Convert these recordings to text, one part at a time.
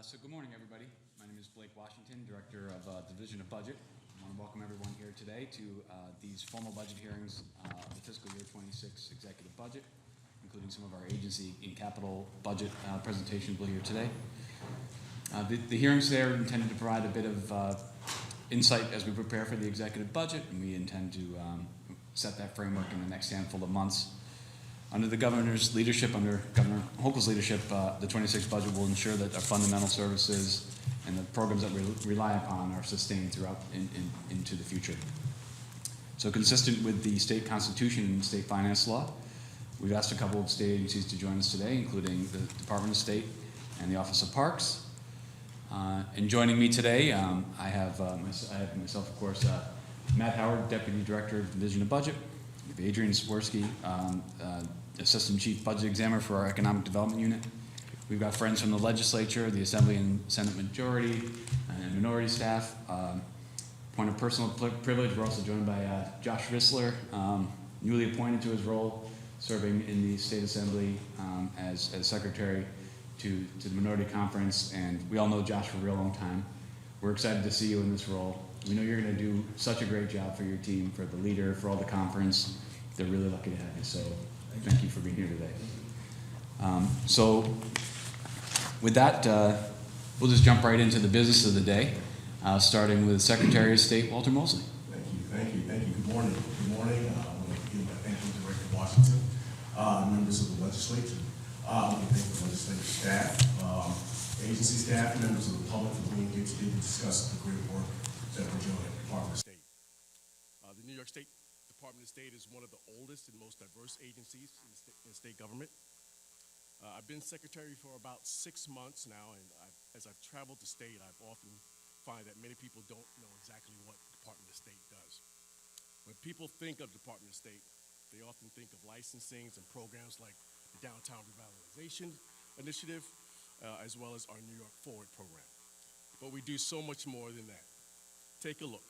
So good morning, everybody. My name is Blake Washington, Director of Division of Budget. I want to welcome everyone here today to these formal budget hearings of the fiscal year 26 executive budget, including some of our agency and capital budget presentations we'll hear today. The hearings today are intended to provide a bit of insight as we prepare for the executive budget, and we intend to set that framework in the next handful of months. Under the governor's leadership, under Governor Hochul's leadership, the 26 budget will ensure that our fundamental services and the programs that we rely upon are sustained throughout into the future. So consistent with the state constitution and state finance law, we've asked a couple of state agencies to join us today, including the Department of State and the Office of Parks. And joining me today, I have myself, of course, Matt Howard, Deputy Director of Division of Budget. We have Adrian Swirsky, Assistant Chief Budget Examiner for our Economic Development Unit. We've got friends from the Legislature, the Assembly and Senate Majority, and minority staff. Point of personal privilege, we're also joined by Josh Rissler, newly appointed to his role, serving in the State Assembly as Secretary to the Minority Conference, and we all know Josh for a real long time. We're excited to see you in this role. We know you're going to do such a great job for your team, for the leader, for all the conference. They're really lucky to have you, so thank you for being here today. So with that, we'll just jump right into the business of the day, starting with Secretary of State Walter Mosley. Thank you. Good morning. I want to begin by thanking Director Washington, members of the Legislature. I want to thank the legislative staff, agency staff, members of the public for being here today to discuss the great work that we're doing at the Department of State. The New York State Department of State is one of the oldest and most diverse agencies in state government. I've been secretary for about 6 months now, and as I've traveled the state, I've often find that many people don't know exactly what the Department of State does. When people think of Department of State, they often think of licensings and programs like the Downtown Revitalization Initiative, as well as our New York Forward program. But we do so much more than that. Take a look.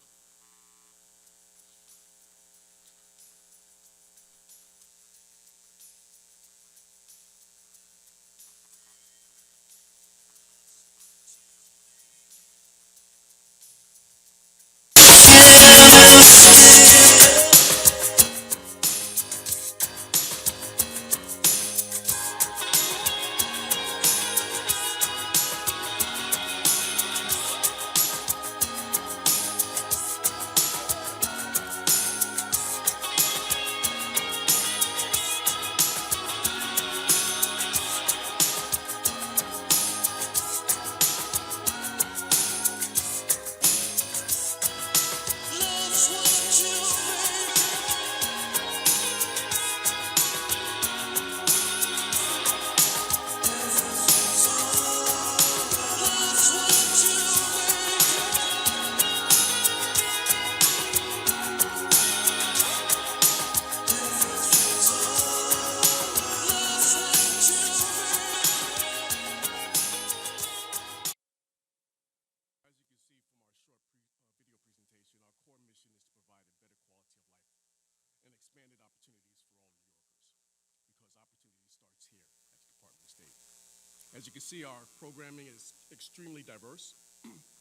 As you can see, our programming is extremely diverse.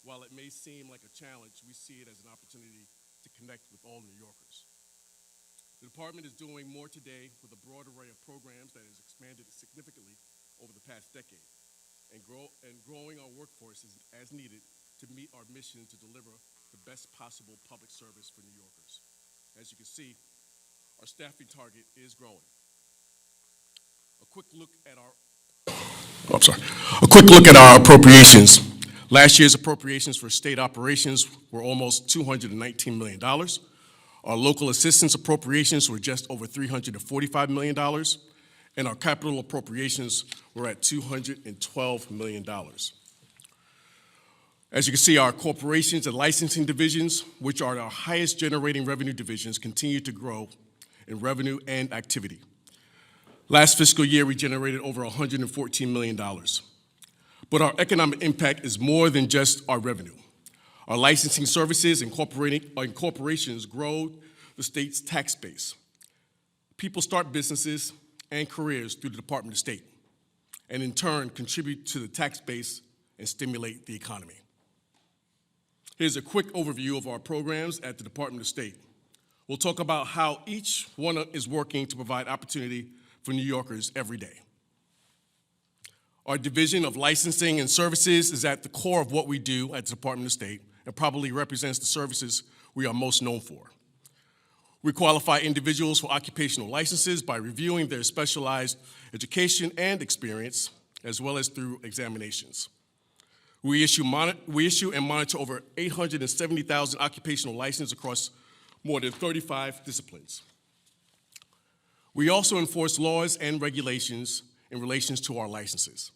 While it may seem like a challenge, we see it as an opportunity to connect with all New Yorkers. The department is doing more today with a broad array of programs that has expanded significantly over the past decade, and growing our workforce as needed to meet our mission to deliver the best possible public service for New Yorkers. As you can see, our staffing target is growing. A quick look at our appropriations. Last year's appropriations for state operations were almost $219 million. Our local assistance appropriations were just over $345 million, and our capital appropriations were at $212 million. As you can see, our corporations and licensing divisions, which are our highest generating revenue divisions, continue to grow in revenue and activity. Last fiscal year, we generated over $114 million. But our economic impact is more than just our revenue. Our licensing services and corporations grow the state's tax base. People start businesses and careers through the Department of State, and in turn contribute to the tax base and stimulate the economy. Here's a quick overview of our programs at the Department of State. We'll talk about how each one is working to provide opportunity for New Yorkers every day. Our Division of Licensing and Services is at the core of what we do at the Department of State and probably represents the services we are most known for. We qualify individuals for occupational licenses by reviewing their specialized education and experience, as well as through examinations. We issue and monitor over 870,000 occupational licenses across more than 35 disciplines. We also enforce laws and regulations in relation to our licenses.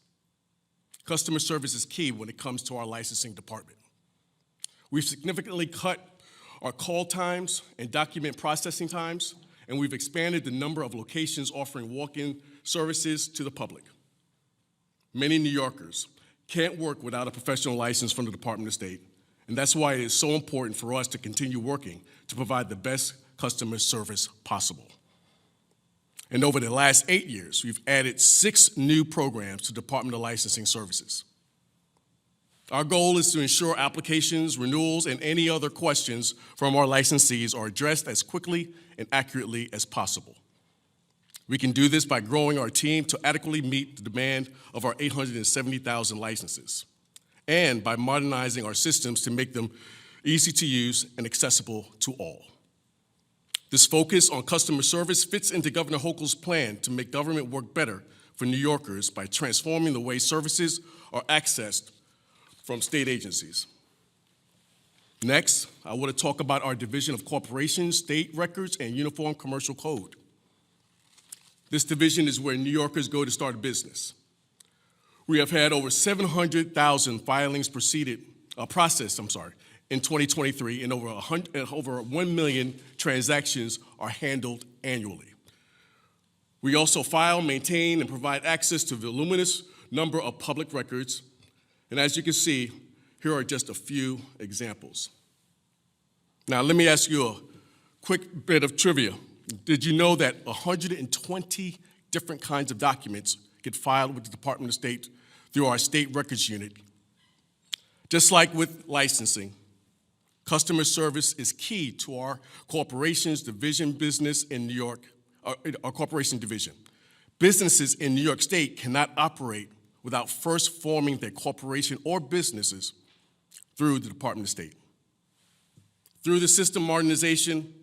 Customer service is key when it comes to our licensing department. We've significantly cut our call times and document processing times, and we've expanded the number of locations offering walk-in services to the public. Many New Yorkers can't work without a professional license from the Department of State, and that's why it is so important for us to continue working to provide the best customer service possible. And over the last 8 years, we've added 6 new programs to Department of Licensing Services. Our goal is to ensure applications, renewals, and any other questions from our licensees are addressed as quickly and accurately as possible. We can do this by growing our team to adequately meet the demand of our 870,000 licenses, and by modernizing our systems to make them easy to use and accessible to all. This focus on customer service fits into Governor Hochul's plan to make government work better for New Yorkers by transforming the way services are accessed from state agencies. Next, I want to talk about our Division of Corporations, State Records, and Uniform Commercial Code. This division is where New Yorkers go to start a business. We have had over 700,000 filings processed in 2023, and over 1 million transactions are handled annually. We also file, maintain, and provide access to a voluminous number of public records. And as you can see, here are just a few examples. Now, let me ask you a quick bit of trivia. Did you know that 120 different kinds of documents get filed with the Department of State through our State Records Unit? Just like with licensing, customer service is key to our corporations division business in New York, our corporation division. Businesses in New York State cannot operate without first forming their corporation or businesses through the Department of State. Through the system modernization,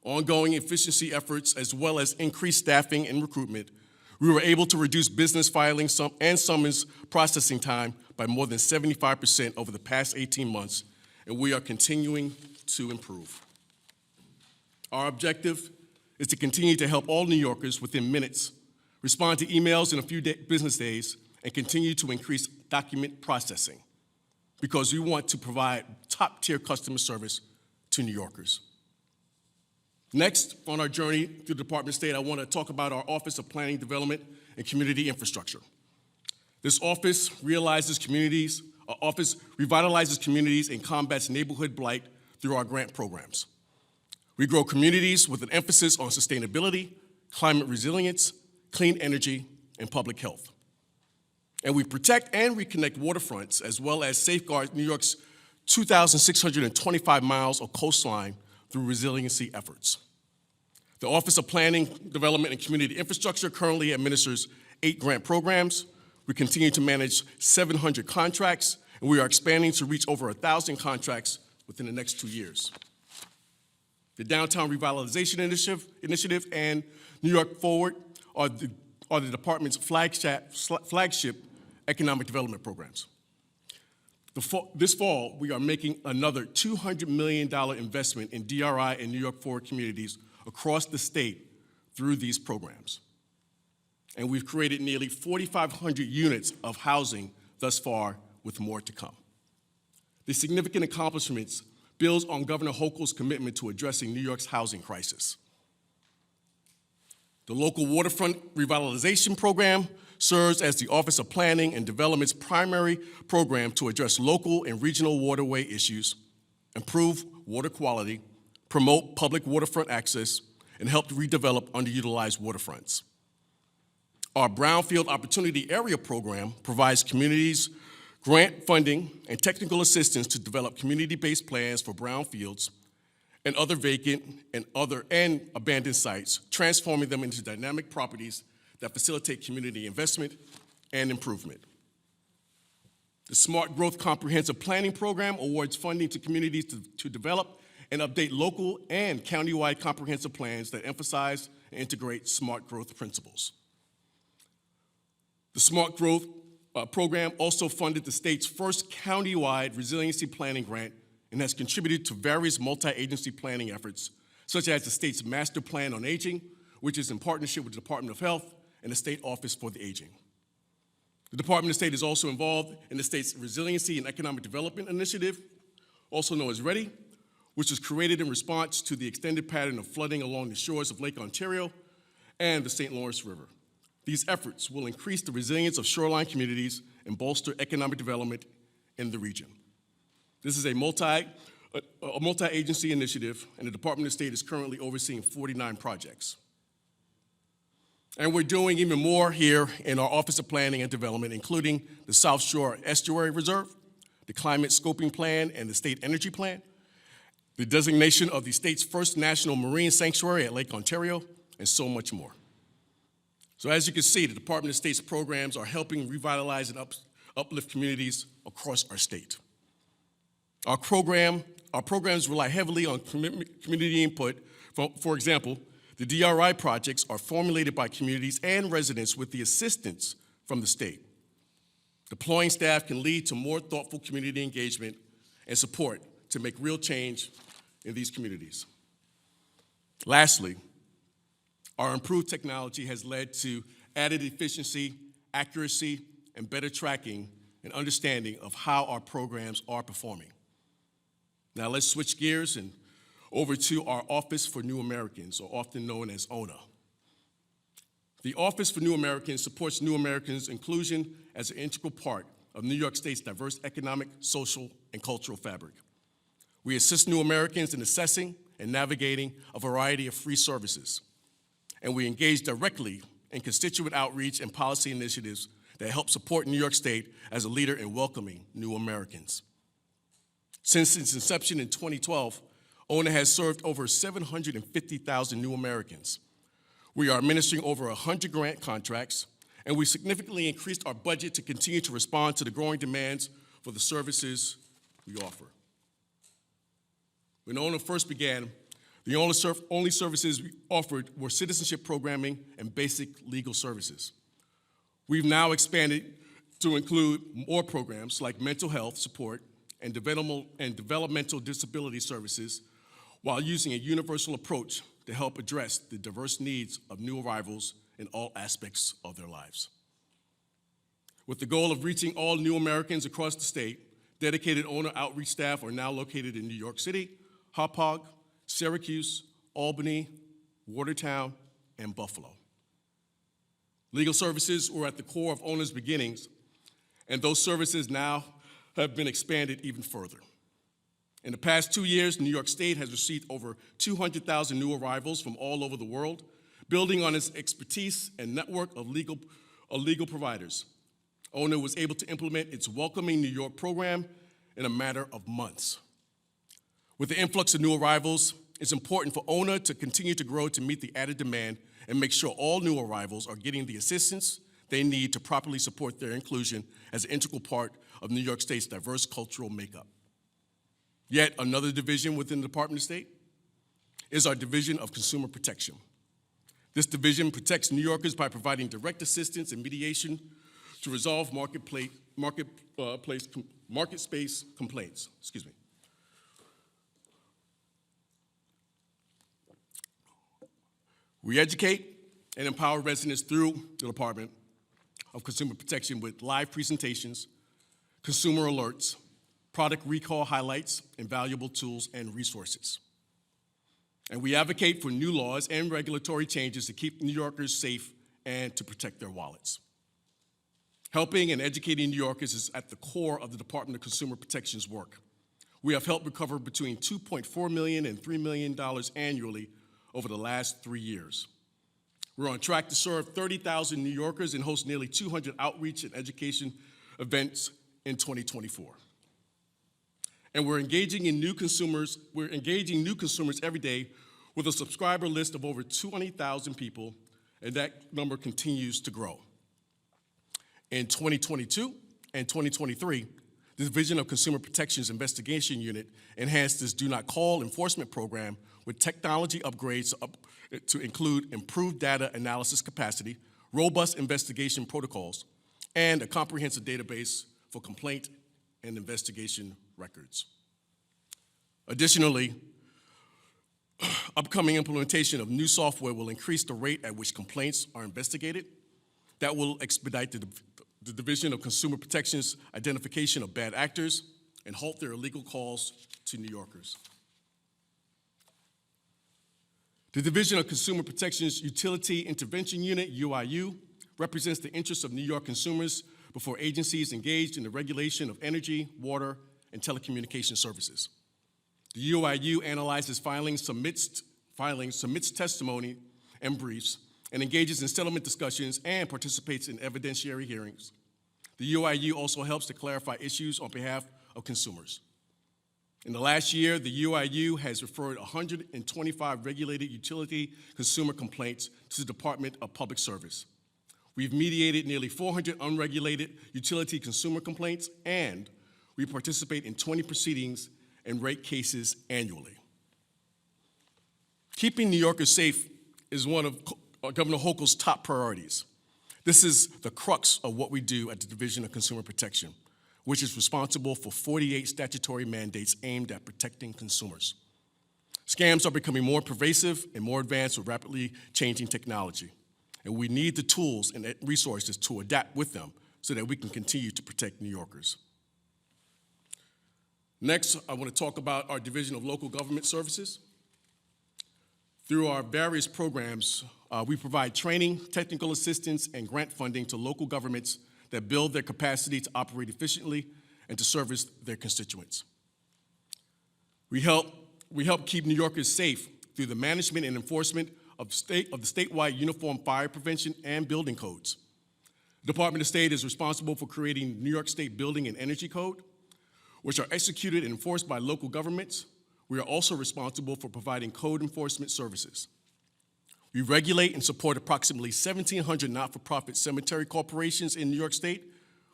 ongoing efficiency efforts, as well as increased staffing and recruitment, we were able to reduce business filing and summons processing time by more than 75% over the past 18 months, and we are continuing to improve. Our objective is to continue to help all New Yorkers within minutes respond to emails in a few business days and continue to increase document processing because we want to provide top-tier customer service to New Yorkers. Next, on our journey through the Department of State, I want to talk about our Office of Planning, Development, and Community Infrastructure. This office revitalizes communities and combats neighborhood blight through our grant programs. We grow communities with an emphasis on sustainability, climate resilience, clean energy, and public health. And we protect and reconnect waterfronts as well as safeguard New York's 2,625 miles of coastline through resiliency efforts. The Office of Planning, Development, and Community Infrastructure currently administers 8 grant programs. We continue to manage 700 contracts, and we are expanding to reach over 1,000 contracts within the next 2 years. The Downtown Revitalization Initiative and New York Forward are the department's flagship economic development programs. This fall, we are making another $200 million investment in DRI and New York Forward communities across the state through these programs. And we've created nearly 4,500 units of housing thus far, with more to come. These significant accomplishments builds on Governor Hochul's commitment to addressing New York's housing crisis. The local waterfront revitalization program serves as the Office of Planning and Development's primary program to address local and regional waterway issues, improve water quality, promote public waterfront access, and help redevelop underutilized waterfronts. Our Brownfield Opportunity Area program provides communities grant funding, and technical assistance to develop community-based plans for brownfields and other vacant and abandoned sites, transforming them into dynamic properties that facilitate community investment and improvement. The Smart Growth Comprehensive Planning Program awards funding to communities to develop and update local and countywide comprehensive plans that emphasize and integrate smart growth principles. The Smart Growth program also funded the state's first countywide resiliency planning grant and has contributed to various multi-agency planning efforts, such as the state's Master Plan on Aging, which is in partnership with the Department of Health and the State Office for the Aging. The Department of State is also involved in the state's Resiliency and Economic Development Initiative, also known as READY, which was created in response to the extended pattern of flooding along the shores of Lake Ontario and the St. Lawrence River. These efforts will increase the resilience of shoreline communities and bolster economic development in the region. This is a multi-agency initiative, and the Department of State is currently overseeing 49 projects. And we're doing even more here in our Office of Planning and Development, including the South Shore Estuary Reserve, the Climate Scoping Plan and the State Energy Plan, the designation of the state's first national marine sanctuary at Lake Ontario, and so much more. So as you can see, the Department of State's programs are helping revitalize and uplift communities across our state. Our programs rely heavily on community input. For example, the DRI projects are formulated by communities and residents with the assistance from the state. Deploying staff can lead to more thoughtful community engagement and support to make real change in these communities. Lastly, our improved technology has led to added efficiency, accuracy, and better tracking and understanding of how our programs are performing. Now let's switch gears and over to our Office for New Americans, or often known as ONA. The Office for New Americans supports New Americans' inclusion as an integral part of New York State's diverse economic, social, and cultural fabric. We assist New Americans in assessing and navigating a variety of free services, and we engage directly in constituent outreach and policy initiatives that help support New York State as a leader in welcoming new Americans. Since its inception in 2012, ONA has served over 750,000 new Americans. We are administering over 100 grant contracts, and we significantly increased our budget to continue to respond to the growing demands for the services we offer. When ONA first began, the only services we offered were citizenship programming and basic legal services. We've now expanded to include more programs like mental health support and developmental disability services, while using a universal approach to help address the diverse needs of new arrivals in all aspects of their lives. With the goal of reaching all new Americans across the state, dedicated ONA outreach staff are now located in New York City, Hauppauge, Syracuse, Albany, Watertown, and Buffalo. Legal services were at the core of ONA's beginnings, and those services now have been expanded even further. In the past 2 years, New York State has received over 200,000 new arrivals from all over the world, building on its expertise and network of legal providers. ONA was able to implement its Welcoming New York program in a matter of months. With the influx of new arrivals, it's important for ONA to continue to grow to meet the added demand and make sure all new arrivals are getting the assistance they need to properly support their inclusion as an integral part of New York State's diverse cultural makeup. Yet another division within the Department of State is our Division of Consumer Protection. This division protects New Yorkers by providing direct assistance and mediation to resolve market space complaints. We educate and empower residents through the Department of Consumer Protection with live presentations, consumer alerts, product recall highlights, and valuable tools and resources. And we advocate for new laws and regulatory changes to keep New Yorkers safe and to protect their wallets. Helping and educating New Yorkers is at the core of the Department of Consumer Protection's work. We have helped recover between $2.4 million and $3 million annually over the last 3 years. We're on track to serve 30,000 New Yorkers and host nearly 200 outreach and education events in 2024. And we're engaging new consumers every day with a subscriber list of over 20,000 people, and that number continues to grow. In 2022 and 2023, the Division of Consumer Protection's Investigation Unit enhanced its Do Not Call enforcement program with technology upgrades to include improved data analysis capacity, robust investigation protocols, and a comprehensive database for complaint and investigation records. Additionally, upcoming implementation of new software will increase the rate at which complaints are investigated. That will expedite the Division of Consumer Protection's identification of bad actors and halt their illegal calls to New Yorkers. The Division of Consumer Protection's Utility Intervention Unit, UIU, represents the interests of New York consumers before agencies engaged in the regulation of energy, water, and telecommunication services. The UIU analyzes filings, submits testimony and briefs, and engages in settlement discussions and participates in evidentiary hearings. The UIU also helps to clarify issues on behalf of consumers. In the last year, the UIU has referred 125 regulated utility consumer complaints to the Department of Public Service. We've mediated nearly 400 unregulated utility consumer complaints, and we participate in 20 proceedings and rate cases annually. Keeping New Yorkers safe is one of Governor Hochul's top priorities. This is the crux of what we do at the Division of Consumer Protection, which is responsible for 48 statutory mandates aimed at protecting consumers. Scams are becoming more pervasive and more advanced with rapidly changing technology, and we need the tools and resources to adapt with them so that we can continue to protect New Yorkers. Next, I want to talk about our Division of Local Government Services. Through our various programs, we provide training, technical assistance, and grant funding to local governments that build their capacity to operate efficiently and to service their constituents. We help keep New Yorkers safe through the management and enforcement of the statewide Uniform Fire Prevention and Building Codes. The Department of State is responsible for creating New York State Building and Energy Code, which are executed and enforced by local governments. We are also responsible for providing code enforcement services. We regulate and support approximately 1,700 not-for-profit cemetery corporations in New York State.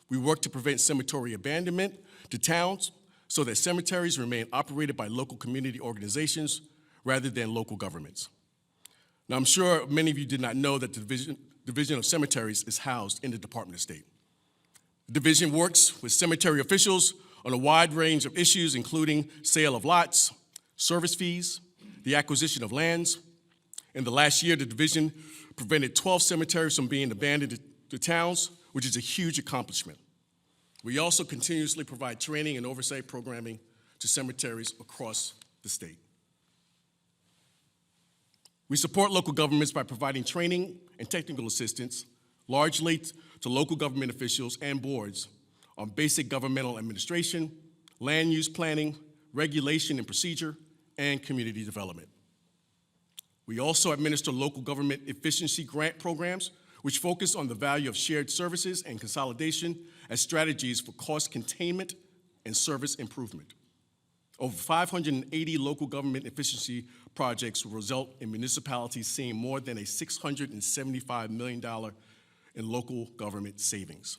We work to prevent cemetery abandonment to towns so that cemeteries remain operated by local community organizations rather than local governments. Now, I'm sure many of you did not know that the Division of Cemeteries is housed in the Department of State. The division works with cemetery officials on a wide range of issues, including sale of lots, service fees, the acquisition of lands. In the last year, the division prevented 12 cemeteries from being abandoned to towns, which is a huge accomplishment. We also continuously provide training and oversight programming to cemeteries across the state. We support local governments by providing training and technical assistance, largely to local government officials and boards on basic governmental administration, land use planning, regulation and procedure, and community development. We also administer local government efficiency grant programs, which focus on the value of shared services and consolidation as strategies for cost containment and service improvement. Over 580 local government efficiency projects will result in municipalities seeing more than a $675 million in local government savings.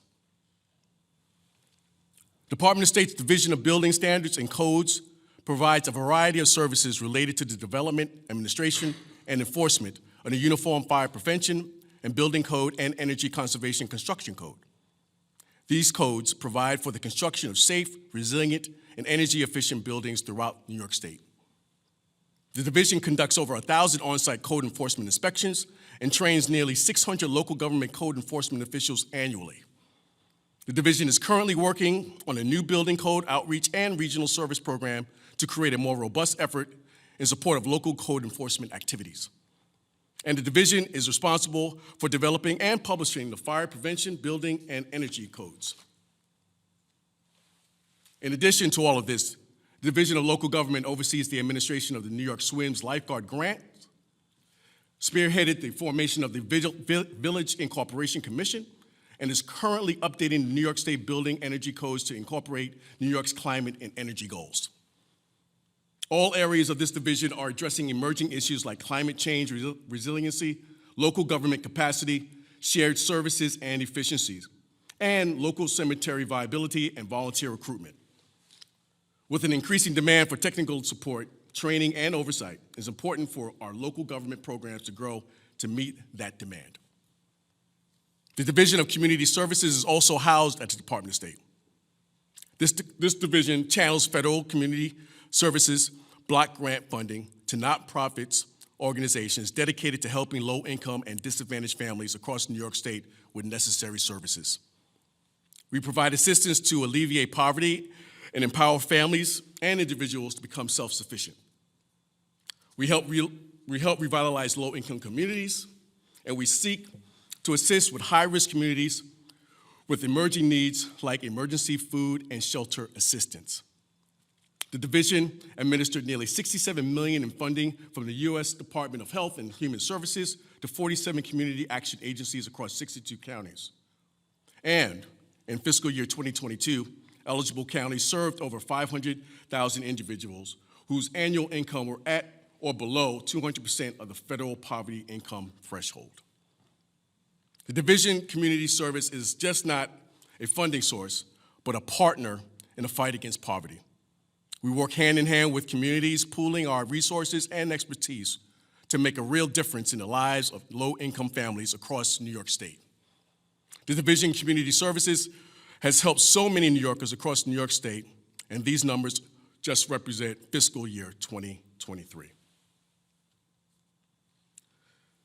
Department of State's Division of Building Standards and Codes provides a variety of services related to the development, administration, and enforcement of the Uniform Fire Prevention and Building Code and Energy Conservation Construction Code. These codes provide for the construction of safe, resilient, and energy-efficient buildings throughout New York State. The division conducts over 1,000 on-site code enforcement inspections and trains nearly 600 local government code enforcement officials annually. The division is currently working on a new building code outreach and regional service program to create a more robust effort in support of local code enforcement activities. And the division is responsible for developing and publishing the fire prevention, building, and energy codes. In addition to all of this, the Division of Local Government oversees the administration of the New York Swims Lifeguard Grant, spearheaded the formation of the Village Incorporation Commission, and is currently updating the New York State Building Energy Codes to incorporate New York's climate and energy goals. All areas of this division are addressing emerging issues like climate change, resiliency, local government capacity, shared services and efficiencies, and local cemetery viability and volunteer recruitment. With an increasing demand for technical support, training, and oversight, it's important for our local government programs to grow to meet that demand. The Division of Community Services is also housed at the Department of State. This division channels federal community services block grant funding to nonprofits organizations dedicated to helping low-income and disadvantaged families across New York State with necessary services. We provide assistance to alleviate poverty and empower families and individuals to become self-sufficient. We help revitalize low-income communities, and we seek to assist with high-risk communities with emerging needs like emergency food and shelter assistance. The division administered nearly $67 million in funding from the U.S. Department of Health and Human Services to 47 community action agencies across 62 counties. And in fiscal year 2022, eligible counties served over 500,000 individuals whose annual income were at or below 200% of the federal poverty income threshold. The Division Community Service is just not a funding source, but a partner in the fight against poverty. We work hand in hand with communities, pooling our resources and expertise to make a real difference in the lives of low-income families across New York State. The Division Community Services has helped so many New Yorkers across New York State, and these numbers just represent fiscal year 2023.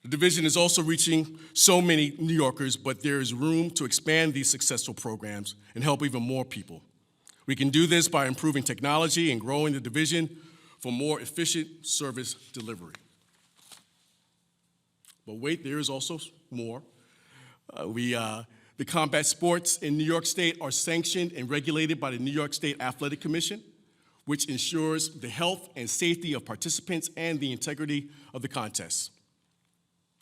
The division is also reaching so many New Yorkers, but there is room to expand these successful programs and help even more people. We can do this by improving technology and growing the division for more efficient service delivery. But wait, there is also more. The combat sports in New York State are sanctioned and regulated by the New York State Athletic Commission, which ensures the health and safety of participants and the integrity of the contests.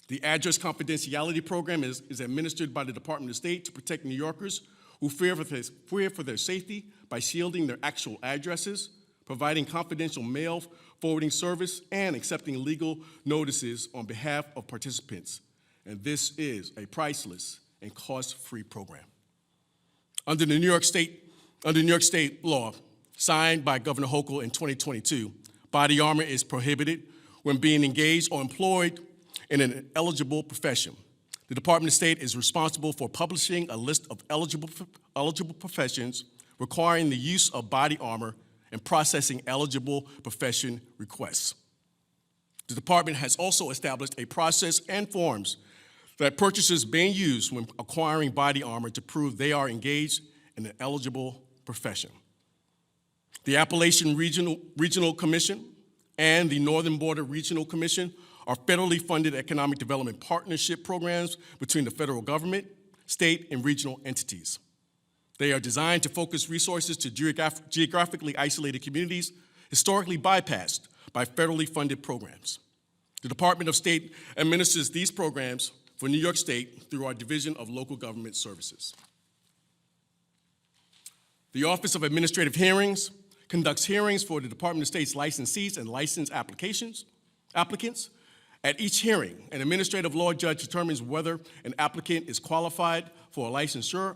The address confidentiality program is administered by the Department of State to protect New Yorkers who fear for their safety by shielding their actual addresses, providing confidential mail forwarding service, and accepting legal notices on behalf of participants. And this is a priceless and cost-free program. Under New York State law, signed by Governor Hochul in 2022, body armor is prohibited when being engaged or employed in an eligible profession. The Department of State is responsible for publishing a list of eligible professions requiring the use of body armor and processing eligible profession requests. The department has also established a process and forms that purchasers may use when acquiring body armor to prove they are engaged in an eligible profession. The Appalachian Regional Commission and the Northern Border Regional Commission are federally funded economic development partnership programs between the federal government, state, and regional entities. They are designed to focus resources to geographically isolated communities historically bypassed by federally funded programs. The Department of State administers these programs for New York State through our Division of Local Government Services. The Office of Administrative Hearings conducts hearings for the Department of State's licensees and license applicants. At each hearing, an administrative law judge determines whether an applicant is qualified for a licensure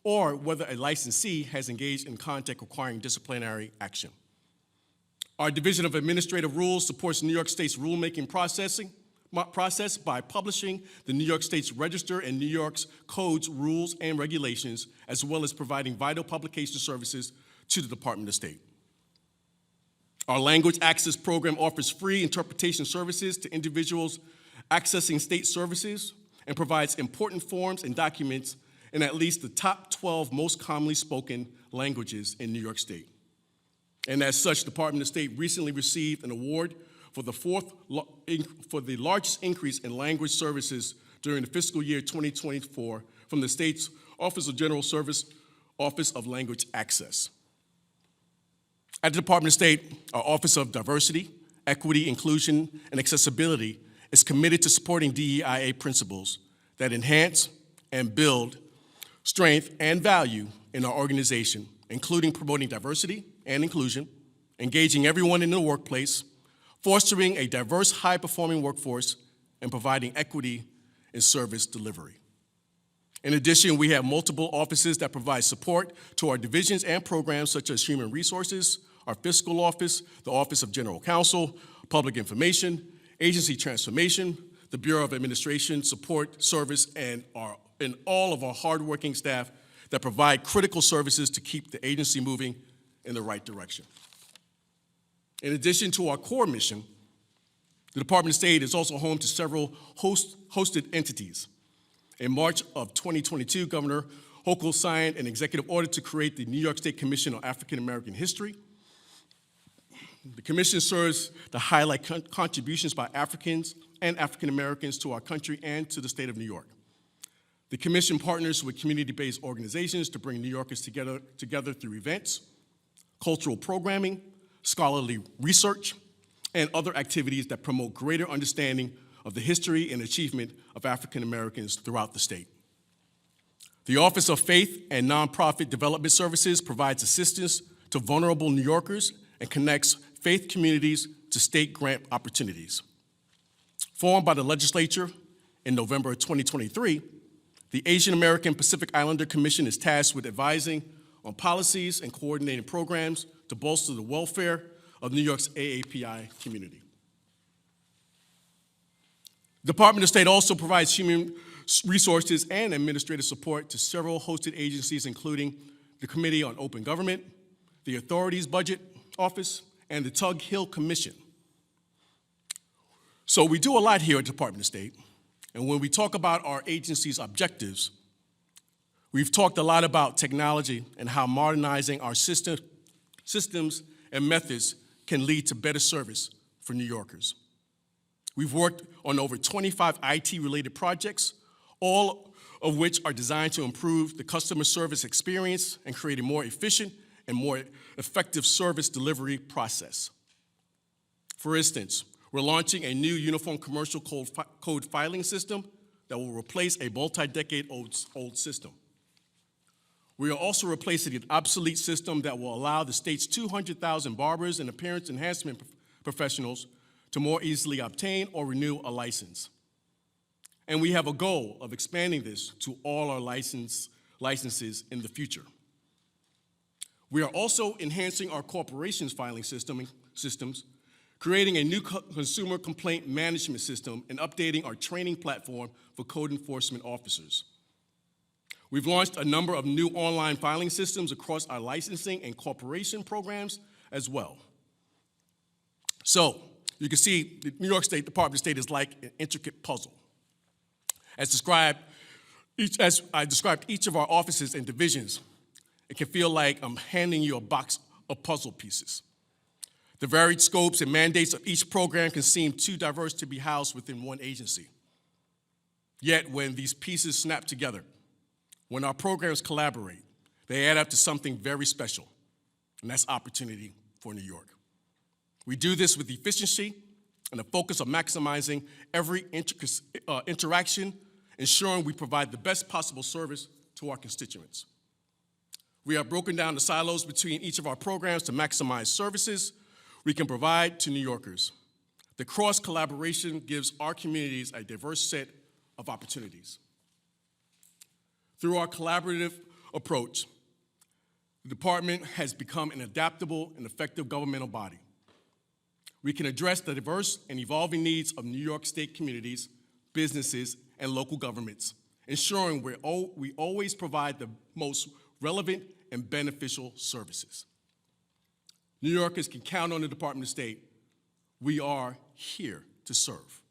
or whether a licensee has engaged in conduct requiring disciplinary action. Our Division of Administrative Rules supports New York State's rulemaking process by publishing the New York State's Register and New York's codes, rules, and regulations, as well as providing vital publication services to the Department of State. Our Language Access Program offers free interpretation services to individuals accessing state services and provides important forms and documents in at least the top 12 most commonly spoken languages in New York State. And as such, the Department of State recently received an award for the largest increase in language services during the fiscal year 2024 from the state's Office of General Service, Office of Language Access. At the Department of State, our Office of Diversity, Equity, Inclusion, and Accessibility is committed to supporting DEIA principles that enhance and build strength, and value in our organization, including promoting diversity and inclusion, engaging everyone in the workplace, fostering a diverse, high-performing workforce, and providing equity in service delivery. In addition, we have multiple offices that provide support to our divisions and programs such as Human Resources, our Fiscal Office, the Office of General Counsel, Public Information, Agency Transformation, the Bureau of Administration, Support, Service, and all of our hardworking staff that provide critical services to keep the agency moving in the right direction. In addition to our core mission, the Department of State is also home to several hosted entities. In March of 2022, Governor Hochul signed an executive order to create the New York State Commission on African American History. The commission serves to highlight contributions by Africans and African Americans to our country and to the state of New York. The commission partners with community-based organizations to bring New Yorkers together through events, cultural programming, scholarly research, and other activities that promote greater understanding of the history and achievement of African Americans throughout the state. The Office of Faith and Nonprofit Development Services provides assistance to vulnerable New Yorkers and connects faith communities to state grant opportunities. Formed by the legislature in November of 2023, the Asian American Pacific Islander Commission is tasked with advising on policies and coordinating programs to bolster the welfare of New York's AAPI community. The Department of State also provides human resources and administrative support to several hosted agencies, including the Committee on Open Government, the Authorities Budget Office, and the Tug Hill Commission. So we do a lot here at the Department of State, and when we talk about our agency's objectives, we've talked a lot about technology and how modernizing our systems and methods can lead to better service for New Yorkers. We've worked on over 25 IT-related projects, all of which are designed to improve the customer service experience and create a more efficient and more effective service delivery process. For instance, we're launching a new uniform commercial code filing system that will replace a multi-decade-old system. We are also replacing an obsolete system that will allow the state's 200,000 barbers and appearance enhancement professionals to more easily obtain or renew a license. And we have a goal of expanding this to all our licenses in the future. We are also enhancing our corporations filing systems, creating a new consumer complaint management system, and updating our training platform for code enforcement officers. We've launched a number of new online filing systems across our licensing and corporation programs as well. So, you can see the New York State Department of State is like an intricate puzzle. As I described each of our offices and divisions, it can feel like I'm handing you a box of puzzle pieces. The varied scopes and mandates of each program can seem too diverse to be housed within one agency. Yet, when these pieces snap together, when our programs collaborate, they add up to something very special, and that's opportunity for New York. We do this with efficiency and a focus on maximizing every interaction, ensuring we provide the best possible service to our constituents. We have broken down the silos between each of our programs to maximize services we can provide to New Yorkers. The cross-collaboration gives our communities a diverse set of opportunities. Through our collaborative approach, the department has become an adaptable and effective governmental body. We can address the diverse and evolving needs of New York State communities, businesses, and local governments, ensuring we always provide the most relevant and beneficial services. New Yorkers can count on the Department of State. We are here to serve.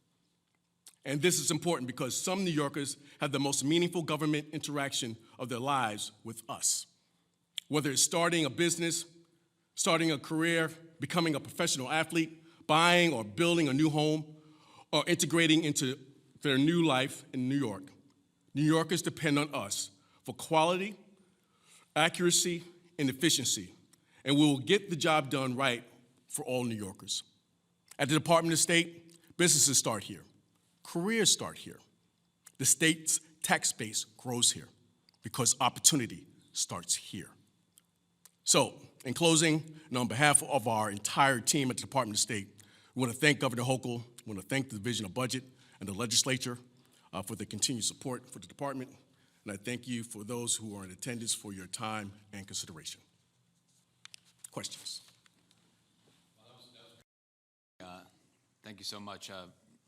And this is important because some New Yorkers have the most meaningful government interaction of their lives with us. Whether it's starting a business, starting a career, becoming a professional athlete, buying or building a new home, or integrating into their new life in New York, New Yorkers depend on us for quality, accuracy, and efficiency, and we will get the job done right for all New Yorkers. At the Department of State, businesses start here. Careers start here. The state's tax base grows here. because opportunity starts here. So, in closing, and on behalf of our entire team at the Department of State, we want to thank Governor Hochul, we want to thank the Division of Budget and the Legislature for their continued support for the department, and I thank you for those who are in attendance for your time and consideration. Questions? Thank you so much.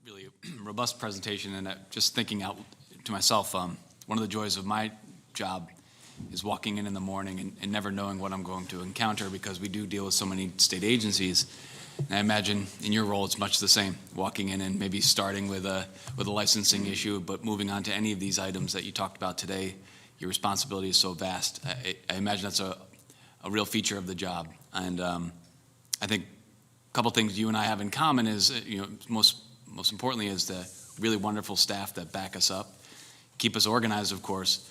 Really robust presentation, and just thinking out to myself, one of the joys of my job is walking in the morning and never knowing what I'm going to encounter, because we do deal with so many state agencies. And I imagine in your role it's much the same, walking in and maybe starting with a licensing issue, but moving on to any of these items that you talked about today. Your responsibility is so vast. I imagine that's a real feature of the job. And I think a couple things you and I have in common is, most importantly, is the really wonderful staff that back us up, keep us organized, of course,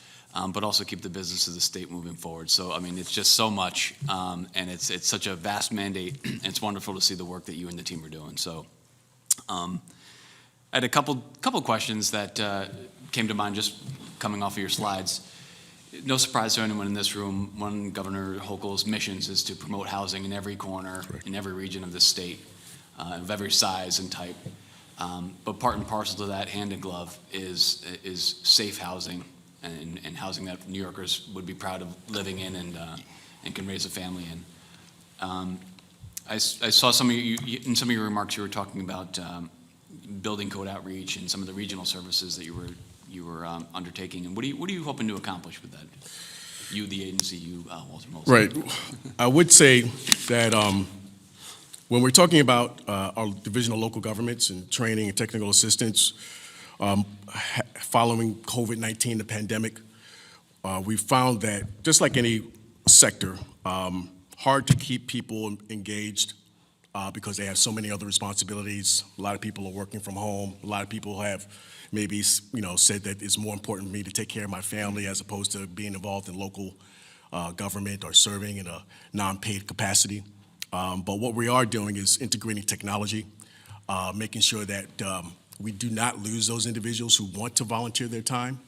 but also keep the business of the state moving forward. So, I mean, it's just so much, and it's such a vast mandate, and it's wonderful to see the work that you and the team are doing. So, I had a couple questions that came to mind just coming off of your slides. No surprise to anyone in this room, one of Governor Hochul's missions is to promote housing in every corner, in every region of the state, of every size and type. But part and parcel to that, hand in glove, is safe housing and housing that New Yorkers would be proud of living in and can raise a family in. I saw some of you, in some of your remarks, you were talking about building code outreach and some of the regional services that you were undertaking. And what are you hoping to accomplish with that? You, the agency, you, Walter Molson. Right. I would say that when we're talking about our Division of Local Governments and training and technical assistance, following COVID-19, the pandemic, we found that just like any sector, hard to keep people engaged because they have so many other responsibilities. A lot of people are working from home. A lot of people have maybe said that it's more important for me to take care of my family as opposed to being involved in local government or serving in a non-paid capacity. But what we are doing is integrating technology, making sure that we do not lose those individuals who want to volunteer their time,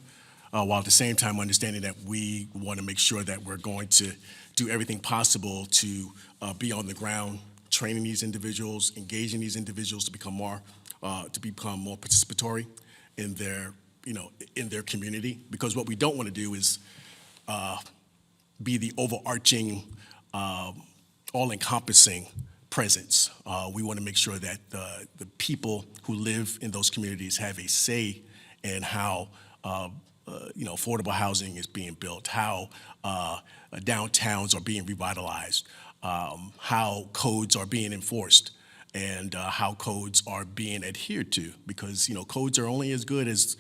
while at the same time understanding that we want to make sure that we're going to do everything possible to be on the ground, training these individuals, engaging these individuals to become more participatory in their community. Because what we don't want to do is be the overarching, all-encompassing presence. We want to make sure that the people who live in those communities have a say in how affordable housing is being built, how downtowns are being revitalized, how codes are being enforced, and how codes are being adhered to. Because codes are only as good as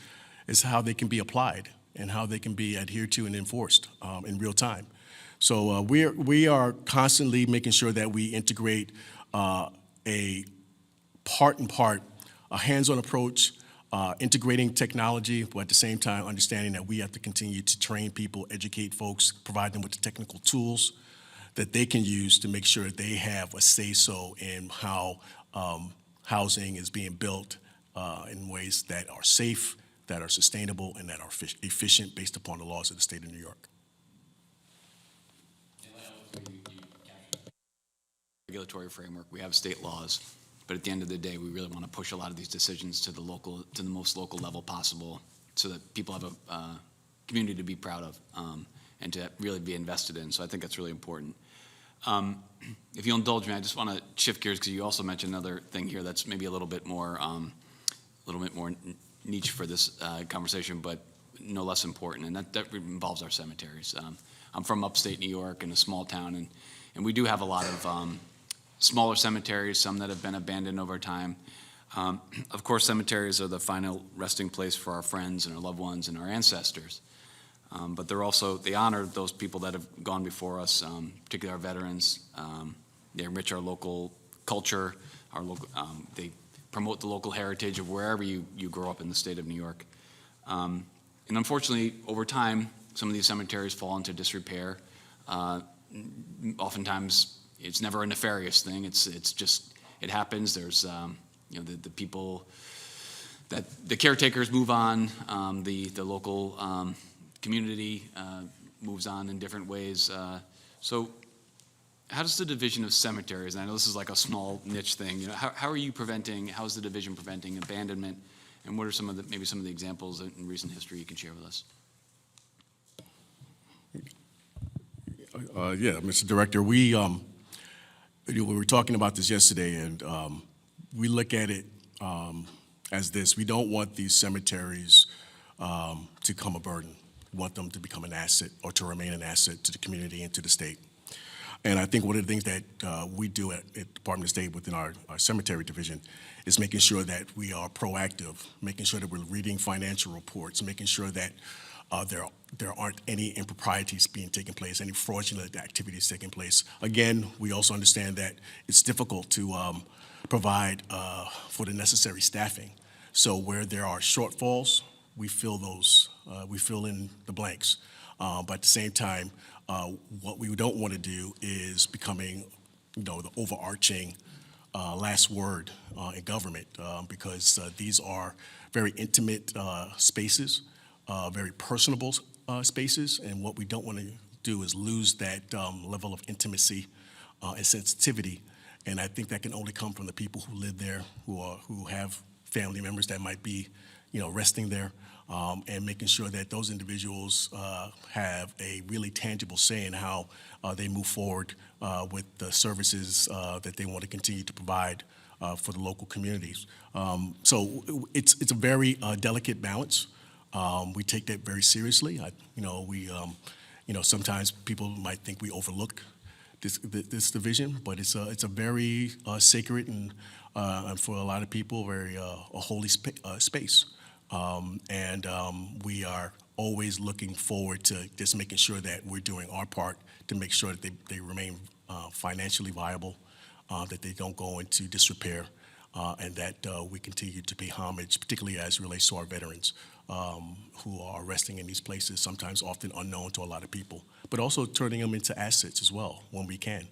how they can be applied and how they can be adhered to and enforced in real time. So we are constantly making sure that we integrate a hands-on approach, integrating technology, but at the same time understanding that we have to continue to train people, educate folks, provide them with the technical tools that they can use to make sure they have a say-so in how housing is being built in ways that are safe, that are sustainable, and that are efficient based upon the laws of the state of New York. Regulatory framework, we have state laws, but at the end of the day, we really want to push a lot of these decisions to the most local level possible, so that people have a community to be proud of and to really be invested in. So I think that's really important. If you'll indulge me, I just want to shift gears, because you also mentioned another thing here that's maybe a little bit more niche for this conversation, but no less important, and that involves our cemeteries. I'm from upstate New York in a small town, and we do have a lot of smaller cemeteries, some that have been abandoned over time. Of course, cemeteries are the final resting place for our friends and our loved ones and our ancestors. But they honor those people that have gone before us, particularly our veterans. They enrich our local culture, they promote the local heritage of wherever you grow up in the state of New York. And unfortunately, over time, some of these cemeteries fall into disrepair. Oftentimes, it's never a nefarious thing. It happens. There's the people that the caretakers move on. The local community moves on in different ways. So how does the division of cemeteries, and I know this is like a small niche thing, you know, how is the division preventing abandonment, and what are maybe some of the examples in recent history you can share with us? Yeah, Mr. Director, we were talking about this yesterday, and we look at it as this. We don't want these cemeteries to become a burden. We want them to become an asset or to remain an asset to the community and to the state. And I think one of the things that we do at Department of State within our cemetery division is making sure that we are proactive, making sure that we're reading financial reports, making sure that there aren't any improprieties being taken place, any fraudulent activities taking place. Again, we also understand that it's difficult to provide for the necessary staffing. So where there are shortfalls, we fill in the blanks. But at the same time, what we don't want to do is becoming, the overarching last word in government, because these are very intimate spaces, very personable spaces, and what we don't want to do is lose that level of intimacy and sensitivity. And I think that can only come from the people who live there, who have family members that might be, resting there. And making sure that those individuals have a really tangible say in how they move forward with the services that they want to continue to provide for the local communities. So it's a very delicate balance. We take that very seriously. Sometimes people might think we overlook this division, but it's a very sacred and for a lot of people, very a holy space. We are always looking forward to just making sure that we're doing our part to make sure that they remain financially viable, that they don't go into disrepair, and that we continue to pay homage, particularly as it relates to our veterans who are resting in these places, sometimes often unknown to a lot of people, but also turning them into assets as well when we can.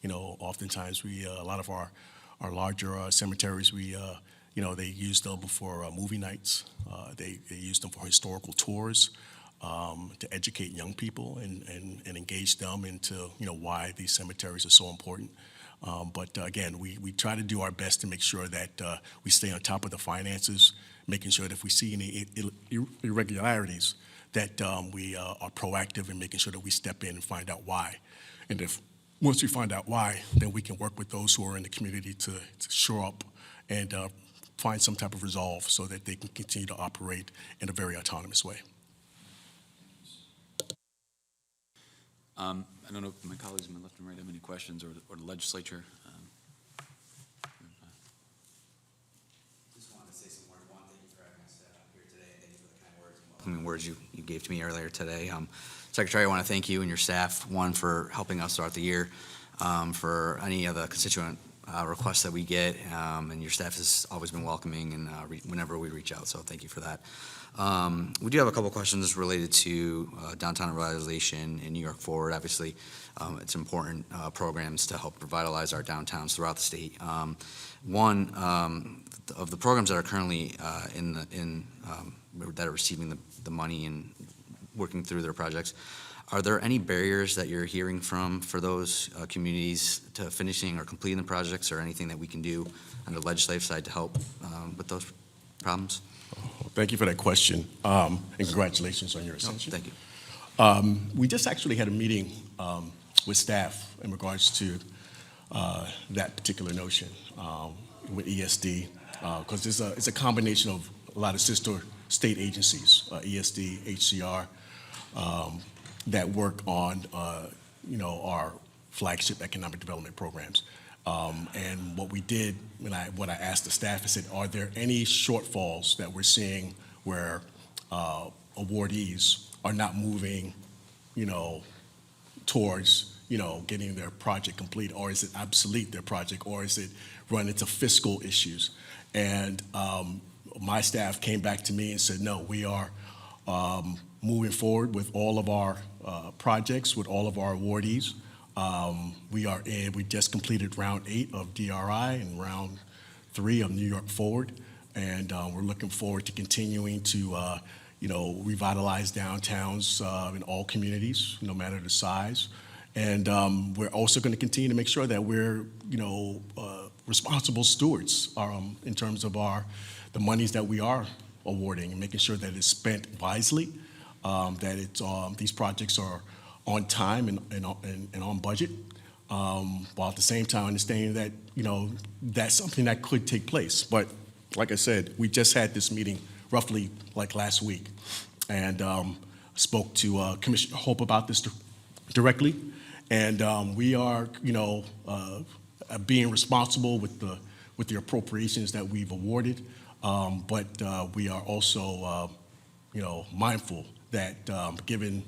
Oftentimes a lot of our larger cemeteries, they use them for movie nights. They use them for historical tours to educate young people and engage them into why these cemeteries are so important. But again, we try to do our best to make sure that we stay on top of the finances, making sure that if we see any irregularities, that we are proactive in making sure that we step in and find out why. And once we find out why, then we can work with those who are in the community to shore up and find some type of resolve so that they can continue to operate in a very autonomous way. I don't know if my colleagues on my left and right have any questions, or the legislature. Just wanted to say some words. One, thank you for having us here today, and thank you for the kind words and welcoming words you gave to me earlier today. Secretary, I want to thank you and your staff, one, for helping us start the year, for any of the constituent requests that we get, and your staff has always been welcoming and whenever we reach out, so thank you for that. We do have a couple questions related to downtown revitalization in New York Forward. Obviously, it's important programs to help revitalize our downtowns throughout the state. One of the programs that are currently that are receiving the money and working through their projects, are there any barriers that you're hearing for those communities to finishing or completing the projects, or anything that we can do on the legislative side to help with those problems? Thank you for that question, and congratulations on your ascension. Thank you. We just actually had a meeting with staff in regards to that particular notion with ESD, because it's a combination of a lot of sister state agencies, ESD, HCR, that work on our flagship economic development programs. And what we did, what I asked the staff, I said, are there any shortfalls that we're seeing where awardees are not moving, towards, getting their project complete, or is it obsolete, their project, or is it run into fiscal issues? And my staff came back to me and said, no, we are moving forward with all of our projects, with all of our awardees. We just completed round 8 of DRI and round 3 of New York Forward, and we're looking forward to continuing to revitalize downtowns in all communities, no matter the size. And we're also going to continue to make sure that we're, responsible stewards in terms of the monies that we are awarding, and making sure that it's spent wisely, that these projects are on time and on budget, while at the same time understanding that, that's something that could take place. But like I said, we just had this meeting roughly like last week, and spoke to Commissioner Hope about this directly, and we are, being responsible with the appropriations that we've awarded, but we are also, mindful that given,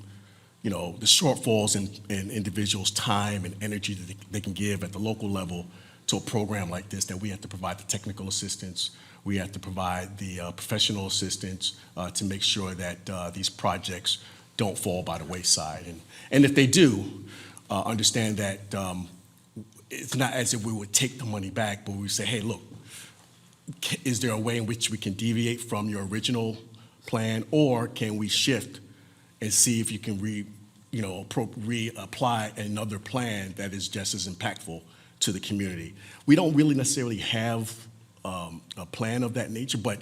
the shortfalls in individuals' time and energy that they can give at the local level to a program like this, that we have to provide the technical assistance, we have to provide the professional assistance to make sure that these projects don't fall by the wayside. And if they do, understand that it's not as if we would take the money back, but we say, hey, look, is there a way in which we can deviate from your original plan, or can we shift and see if you can reapply another plan that is just as impactful to the community? We don't really necessarily have a plan of that nature, but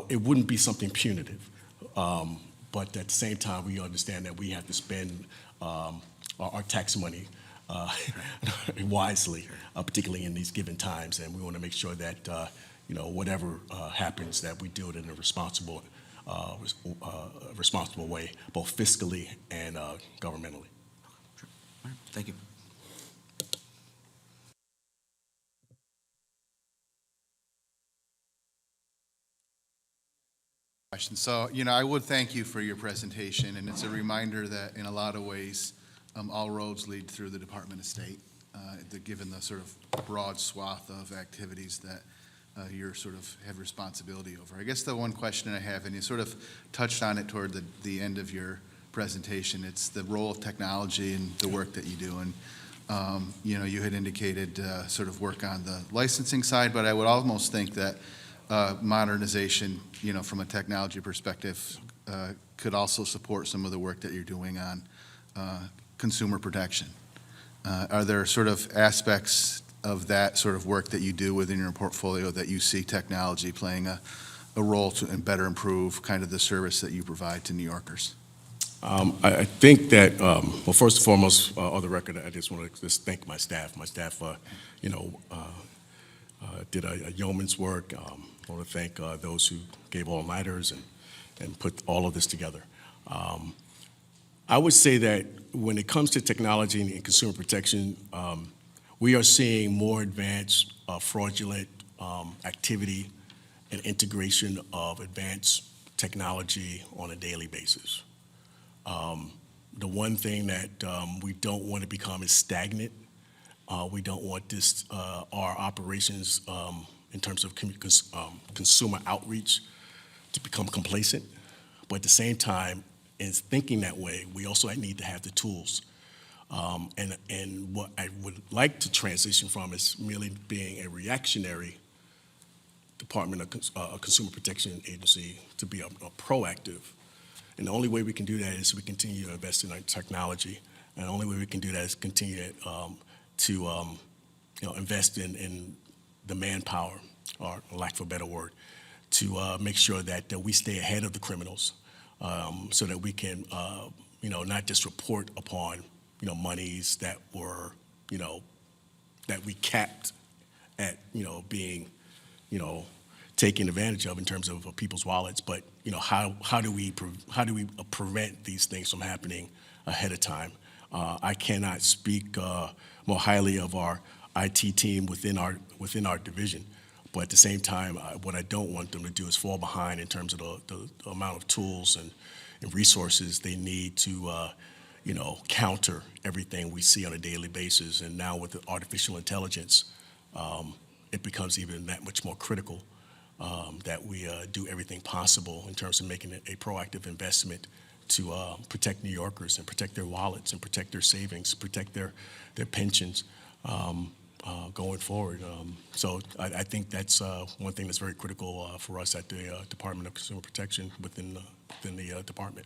it wouldn't be something punitive. But at the same time, we understand that we have to spend our tax money wisely, particularly in these given times, and we want to make sure that whatever happens, that we do it in a responsible way, both fiscally and governmentally. Sure. All right. Thank you. Question. So, I would thank you for your presentation, and it's a reminder that in a lot of ways, all roads lead through the Department of State, given the sort of broad swath of activities that you're sort of have responsibility over. I guess the one question I have, and you sort of touched on it toward the end of your presentation, it's the role of technology and the work that you do. And, you had indicated sort of work on the licensing side, but I would almost think that modernization, from a technology perspective, could also support some of the work that you're doing on consumer protection. Are there sort of aspects of that sort of work that you do within your portfolio that you see technology playing a role to and better improve kind of the service that you provide to New Yorkers? I think that, well, first and foremost, on the record, I just want to just thank my staff. My staff, did a yeoman's work. I want to thank those who gave all-nighters and put all of this together. I would say that when it comes to technology and consumer protection, we are seeing more advanced fraudulent activity and integration of advanced technology on a daily basis. The one thing that we don't want to become is stagnant. We don't want this, our operations in terms of consumer outreach to become complacent. But at the same time, in thinking that way, we also need to have the tools. And what I would like to transition from is merely being a reactionary Department of Consumer Protection Agency to be a proactive. And the only way we can do that is we continue to invest in our technology. And the only way we can do that is continue to invest in the manpower, or lack of a better word, to make sure that we stay ahead of the criminals, so that we can, not just report upon, monies that were, that we capped at, being, taken advantage of in terms of people's wallets, but how do we prevent these things from happening ahead of time? I cannot speak more highly of our IT team within our division, but at the same time, what I don't want them to do is fall behind in terms of the amount of tools and resources they need to counter everything we see on a daily basis. And now with the artificial intelligence, it becomes even that much more critical that we do everything possible in terms of making it a proactive investment to protect New Yorkers and protect their wallets and protect their savings, protect their pensions. going forward. So I think that's one thing that's very critical for us at the Department of Consumer Protection within the department.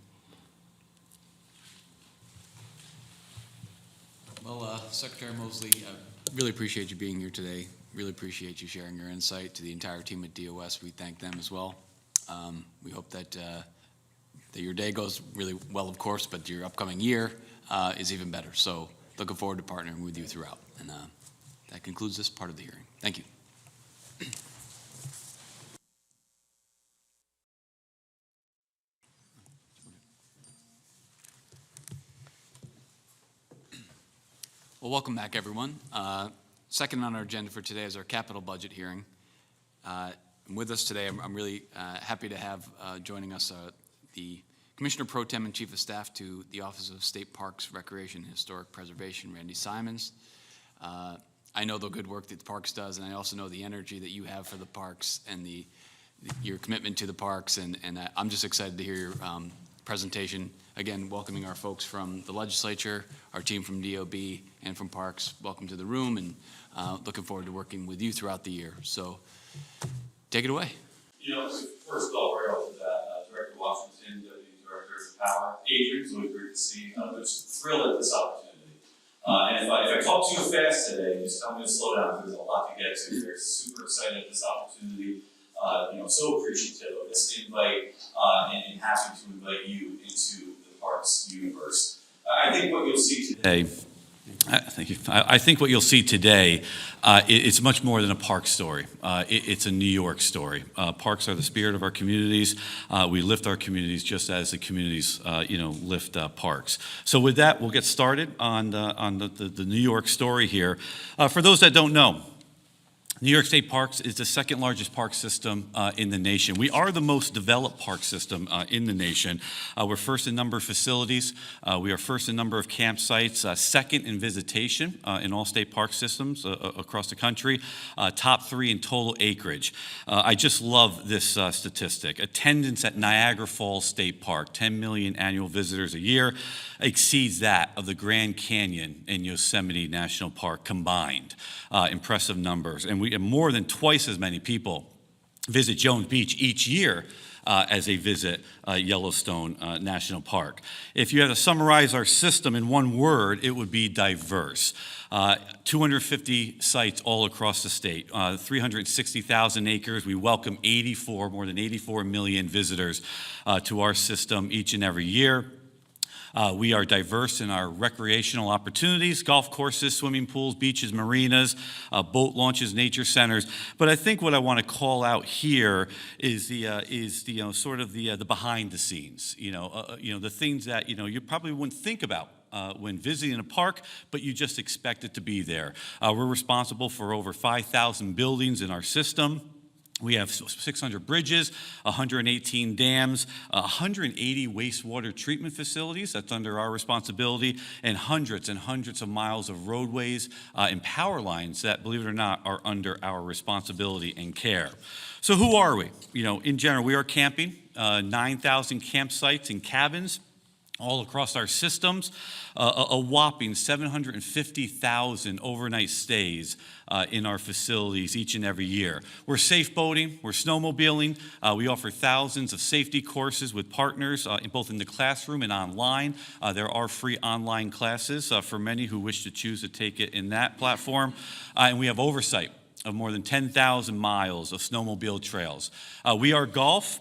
Well, Secretary Mosley, really appreciate you being here today. Really appreciate you sharing your insight to the entire team at DOS. We thank them as well. We hope that your day goes really well, of course, but your upcoming year is even better. So looking forward to partnering with you throughout. And that concludes this part of the hearing. Thank you. Well, welcome back, everyone. Second on our agenda for today is our capital budget hearing. And with us today, I'm really happy to have joining us the Commissioner Pro Tem and Chief of Staff to the Office of State Parks, Recreation, and Historic Preservation, Randy Simons. I know the good work that the parks does, and I also know the energy that you have for the parks and your commitment to the parks, and I'm just excited to hear your presentation. Again, welcoming our folks from the Legislature, our team from DOB, and from Parks. Welcome to the room, and looking forward to working with you throughout the year. So, take it away. You know, first of all, right off the bat, Director Washington, Deputy Director of Power, Adrian, it's always great to see you. I'm just thrilled at this opportunity. And if I talk too fast today, just tell me to slow down because there's a lot to get to. We're super excited at this opportunity. So appreciative of this invite and happy to invite you into the Parks universe. I think what you'll see today. Thank you. I think what you'll see today, it's much more than a park story. It's a New York story. Parks are the spirit of our communities. We lift our communities just as the communities, lift parks. So with that, we'll get started on the New York story here. For those that don't know, New York State Parks is the second largest park system in the nation. We are the most developed park system in the nation. We're first in number of facilities. We are first in number of campsites, second in visitation in all state park systems across the country, top 3 in total acreage. I just love this statistic. Attendance at Niagara Falls State Park, 10 million annual visitors a year, exceeds that of the Grand Canyon and Yosemite National Park combined. Impressive numbers. And we have more than twice as many people visit Jones Beach each year as they visit Yellowstone National Park. If you had to summarize our system in one word, it would be diverse. 250 sites all across the state, 360,000 acres. We welcome more than 84 million visitors to our system each and every year. We are diverse in our recreational opportunities, golf courses, swimming pools, beaches, marinas, boat launches, nature centers. But I think what I want to call out here is sort of the behind the scenes. The things that you probably wouldn't think about when visiting a park, but you just expect it to be there. We're responsible for over 5,000 buildings in our system. We have 600 bridges, 118 dams, 180 wastewater treatment facilities, that's under our responsibility, and hundreds of miles of roadways and power lines that, believe it or not, are under our responsibility and care. So who are we? In general, we are camping, 9,000 campsites and cabins all across our systems, a whopping 750,000 overnight stays in our facilities each and every year. We're safe boating, we're snowmobiling, we offer thousands of safety courses with partners both in the classroom and online. There are free online classes for many who wish to choose to take it in that platform. And we have oversight of more than 10,000 miles of snowmobile trails. We are golf.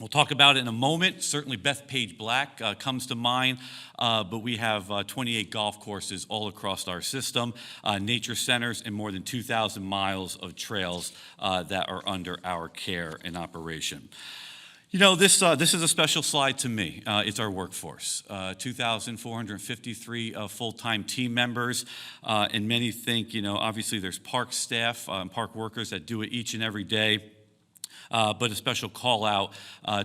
We'll talk about it in a moment. Certainly Bethpage Black comes to mind, but we have 28 golf courses all across our system, nature centers, and more than 2,000 miles of trails that are under our care and operation. This is a special slide to me. It's our workforce, 2,453 full-time team members, and many think, obviously there's park staff, park workers that do it each and every day. but a special call out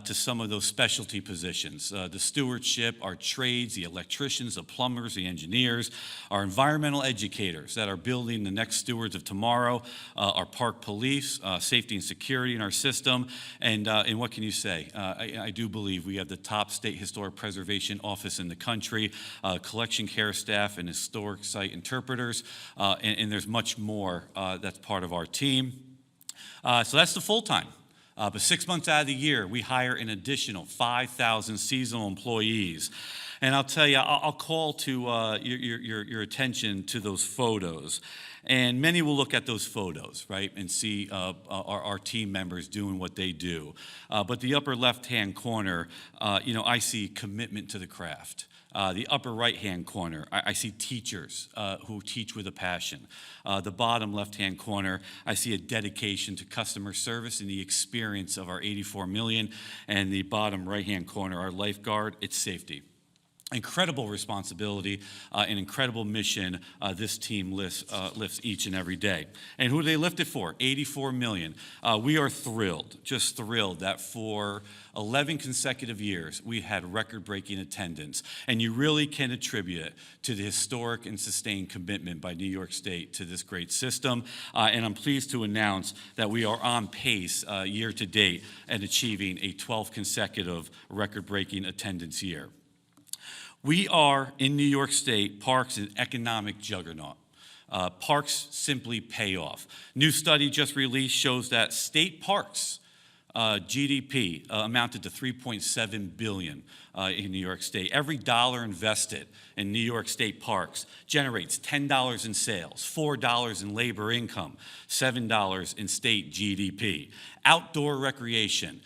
to some of those specialty positions. The stewardship, our trades, the electricians, the plumbers, the engineers, our environmental educators that are building the next stewards of tomorrow, our park police, safety and security in our system, and what can you say? I do believe we have the top state historic preservation office in the country, collection care staff and historic site interpreters, and there's much more that's part of our team. So that's the full-time. But 6 months out of the year, we hire an additional 5,000 seasonal employees. And I'll tell you, I'll call to your attention to those photos. And many will look at those photos, right, and see our team members doing what they do. But the upper left-hand corner, I see commitment to the craft. The upper right-hand corner, I see teachers who teach with a passion. The bottom left-hand corner, I see a dedication to customer service and the experience of our 84 million. And the bottom right-hand corner, our lifeguard, it's safety. Incredible responsibility, an incredible mission this team lifts each and every day. And who do they lift it for? 84 million. We are thrilled, just thrilled that for 11 consecutive years we had record-breaking attendance. And you really can attribute it to the historic and sustained commitment by New York State to this great system. And I'm pleased to announce that we are on pace year to date and achieving a 12th consecutive record-breaking attendance year. We are, in New York State, parks an economic juggernaut. Parks simply pay off. New study just released shows that state parks GDP amounted to $3.7 billion in New York State. Every dollar invested in New York State parks generates $10 in sales, $4 in labor income, $7 in state GDP. Outdoor recreation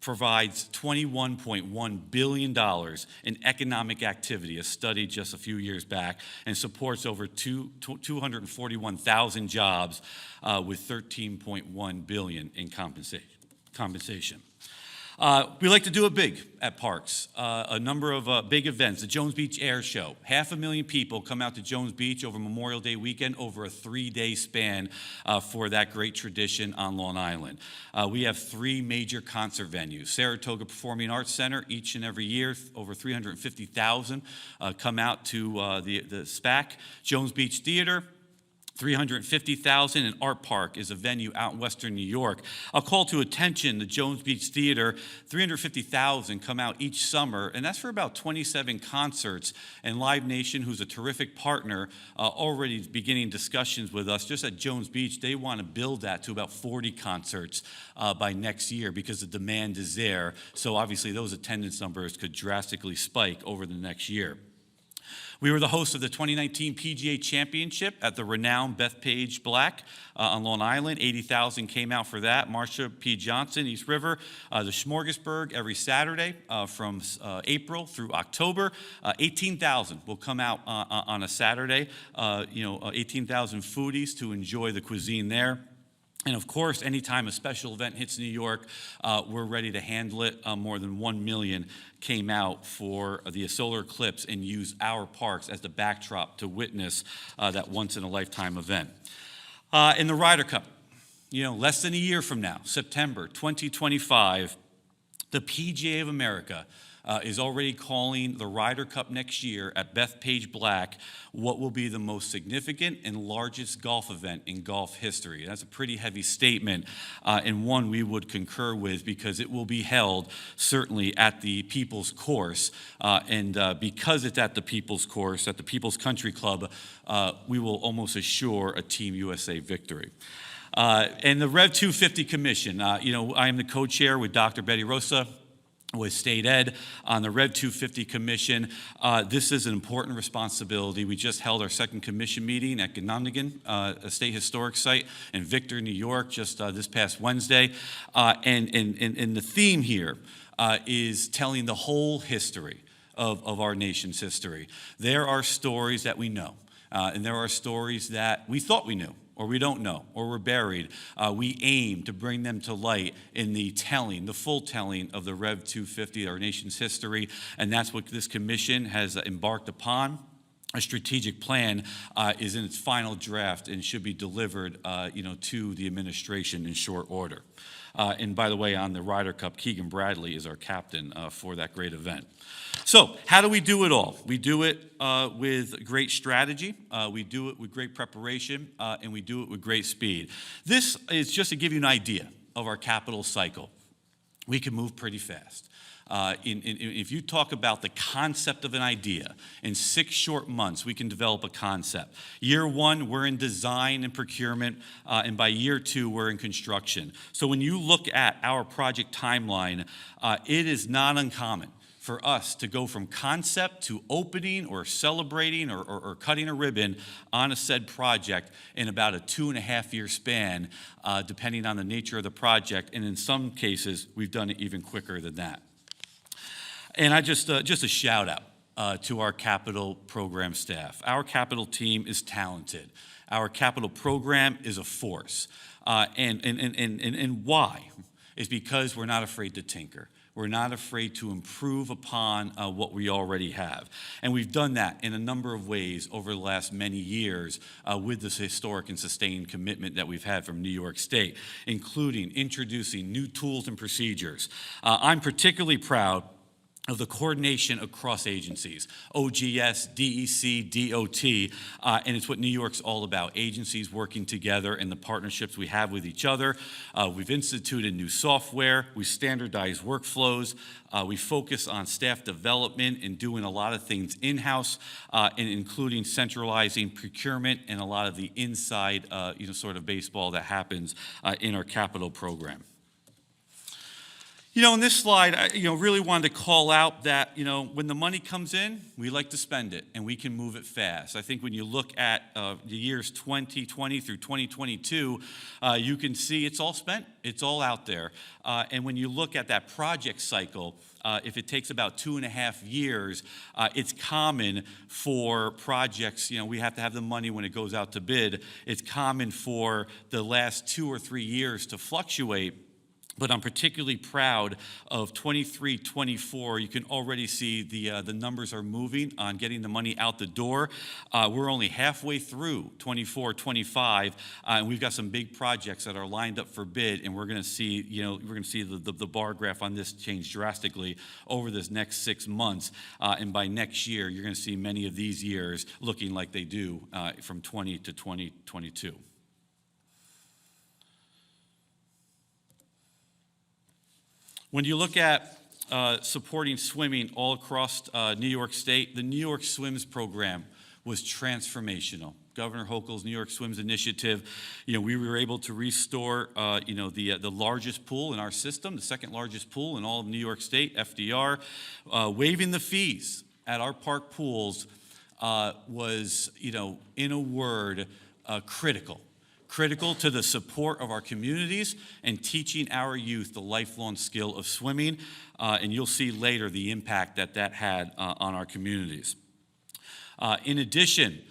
provides $21.1 billion in economic activity, a study just a few years back, and supports over 241,000 jobs with $13.1 billion in compensation. We like to do it big at parks. A number of big events. The Jones Beach Air Show. 500,000 people come out to Jones Beach over Memorial Day weekend over a 3-day span for that great tradition on Long Island. We have 3 major concert venues. Saratoga Performing Arts Center, each and every year, over 350,000 come out to the SPAC. Jones Beach Theater, 350,000, and Art Park is a venue out in Western New York. I'll call to attention the Jones Beach Theater, 350,000 come out each summer, and that's for about 27 concerts. And Live Nation, who's a terrific partner, already beginning discussions with us just at Jones Beach. They want to build that to about 40 concerts by next year because the demand is there. So obviously those attendance numbers could drastically spike over the next year. We were the host of the 2019 PGA Championship at the renowned Bethpage Black on Long Island. 80,000 came out for that. Marsha P. Johnson, East River. The Smorgasburg every Saturday from April through October. 18,000 will come out on a Saturday. 18,000 foodies to enjoy the cuisine there. And of course, anytime a special event hits New York, we're ready to handle it. More than 1 million came out for the solar eclipse and used our parks as the backdrop to witness that once-in-a-lifetime event. In the Ryder Cup, less than a year from now, September 2025, the PGA of America is already calling the Ryder Cup next year at Bethpage Black what will be the most significant and largest golf event in golf history. That's a pretty heavy statement, and one we would concur with because it will be held certainly at the People's Course, and because it's at the People's Course, at the People's Country Club, we will almost assure a Team USA victory. And the Rev 250 Commission, I am the co-chair with Dr. Betty Rosa, with State Ed on the Rev 250 Commission. This is an important responsibility. We just held our second commission meeting at Ganondigan, a state historic site in Victor, New York, just this past Wednesday. And the theme here is telling the whole history of our nation's history. There are stories that we know, and there are stories that we thought we knew, or we don't know, or were buried. We aim to bring them to light in the full telling of the Rev 250, our nation's history, and that's what this commission has embarked upon. a strategic plan is in its final draft and should be delivered, to the administration in short order. And by the way, on the Ryder Cup, Keegan Bradley is our captain for that great event. So how do we do it all? We do it with great strategy, we do it with great preparation, and we do it with great speed. This is just to give you an idea of our capital cycle. We can move pretty fast. If you talk about the concept of an idea, in 6 short months, we can develop a concept. Year 1, we're in design and procurement, and by year 2, we're in construction. So when you look at our project timeline, it is not uncommon for us to go from concept to opening or celebrating or cutting a ribbon on a said project in about a 2.5-year span, depending on the nature of the project, and in some cases, we've done it even quicker than that. And I just a shout out to our capital program staff. Our capital team is talented. Our capital program is a force. And why? Is because we're not afraid to tinker. We're not afraid to improve upon what we already have. And we've done that in a number of ways over the last many years with this historic and sustained commitment that we've had from New York State, including introducing new tools and procedures. I'm particularly proud of the coordination across agencies, OGS, DEC, DOT, and it's what New York's all about, agencies working together and the partnerships we have with each other. We've instituted new software, we standardize workflows, we focus on staff development and doing a lot of things in-house, and including centralizing procurement and a lot of the inside, sort of baseball that happens in our capital program. In this slide, I really wanted to call out that, when the money comes in, we like to spend it, and we can move it fast. I think when you look at the years 2020 through 2022, you can see it's all spent. It's all out there. And when you look at that project cycle, if it takes about 2.5 years, it's common for projects, we have to have the money when it goes out to bid. It's common for the last 2 or 3 years to fluctuate. But I'm particularly proud of 23, 24. You can already see the numbers are moving on getting the money out the door. We're only halfway through 24, 25, and we've got some big projects that are lined up for bid. And we're going to see, the bar graph on this change drastically over this next 6 months. And by next year, you're going to see many of these years looking like they do from 20 to 2022. When you look at supporting swimming all across New York State, the New York Swims program was transformational. Governor Hochul's New York Swims initiative, we were able to restore, the largest pool in our system, the second largest pool in all of New York State, FDR. Waiving the fees at our park pools was, in a word, critical. Critical to the support of our communities and teaching our youth the lifelong skill of swimming. And you'll see later the impact that had on our communities. In addition,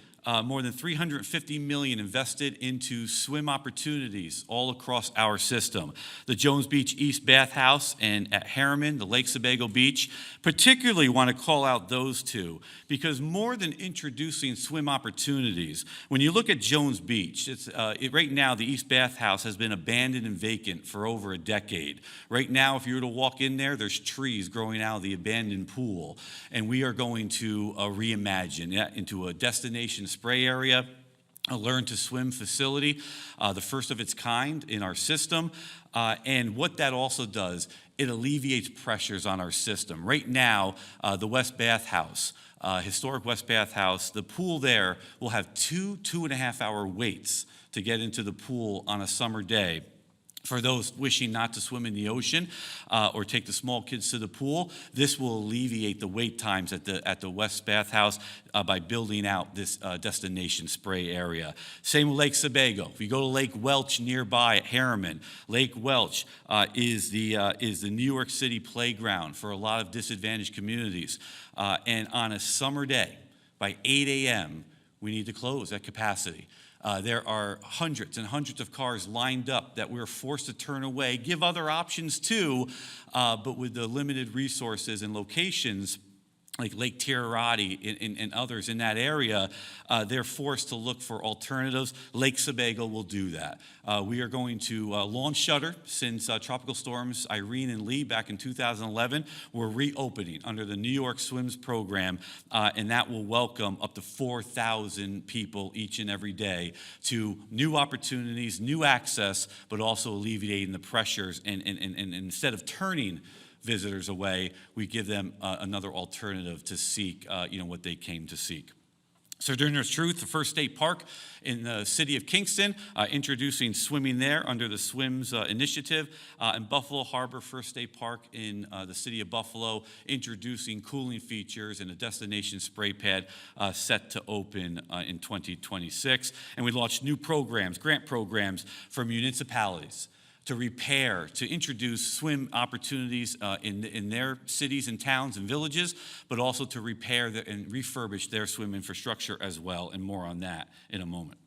more than $350 million invested into swim opportunities all across our system. The Jones Beach East Bathhouse and at Harriman, the Lake Sebago Beach, particularly want to call out those two because more than introducing swim opportunities, when you look at Jones Beach, right now the East Bathhouse has been abandoned and vacant for over a decade. Right now, if you were to walk in there, there's trees growing out of the abandoned pool, and we are going to reimagine that into a destination spray area, a learn to swim facility, the first of its kind in our system. And what that also does, it alleviates pressures on our system. Right now, the West Bathhouse, historic West Bathhouse, the pool there will have 2.5-hour waits to get into the pool on a summer day. For those wishing not to swim in the ocean or take the small kids to the pool, this will alleviate the wait times at the West Bathhouse by building out this destination spray area. Same with Lake Sebago. If you go to Lake Welch nearby at Harriman, Lake Welch is the New York City playground for a lot of disadvantaged communities. And on a summer day, by 8 a.m., we need to close at capacity. There are hundreds and hundreds of cars lined up that we're forced to turn away, give other options too, but with the limited resources and locations, like Lake Tirarati and others in that area, they're forced to look for alternatives. Lake Sebago will do that. We are going to launch shutter since tropical storms Irene and Lee back in 2011. We're reopening under the New York Swims program, and that will welcome up to 4,000 people each and every day to new opportunities, new access, but also alleviating the pressures. And instead of turning visitors away, we give them another alternative to seek, what they came to seek. Sojourner's Truth, the first state park in the city of Kingston, introducing swimming there under the SWIMS initiative, and Buffalo Harbor First State Park in the city of Buffalo, introducing cooling features and a destination spray pad set to open in 2026. And we launched new programs, grant programs for municipalities to repair, to introduce swim opportunities in their cities and towns and villages, but also to repair and refurbish their swim infrastructure as well, and more on that in a moment.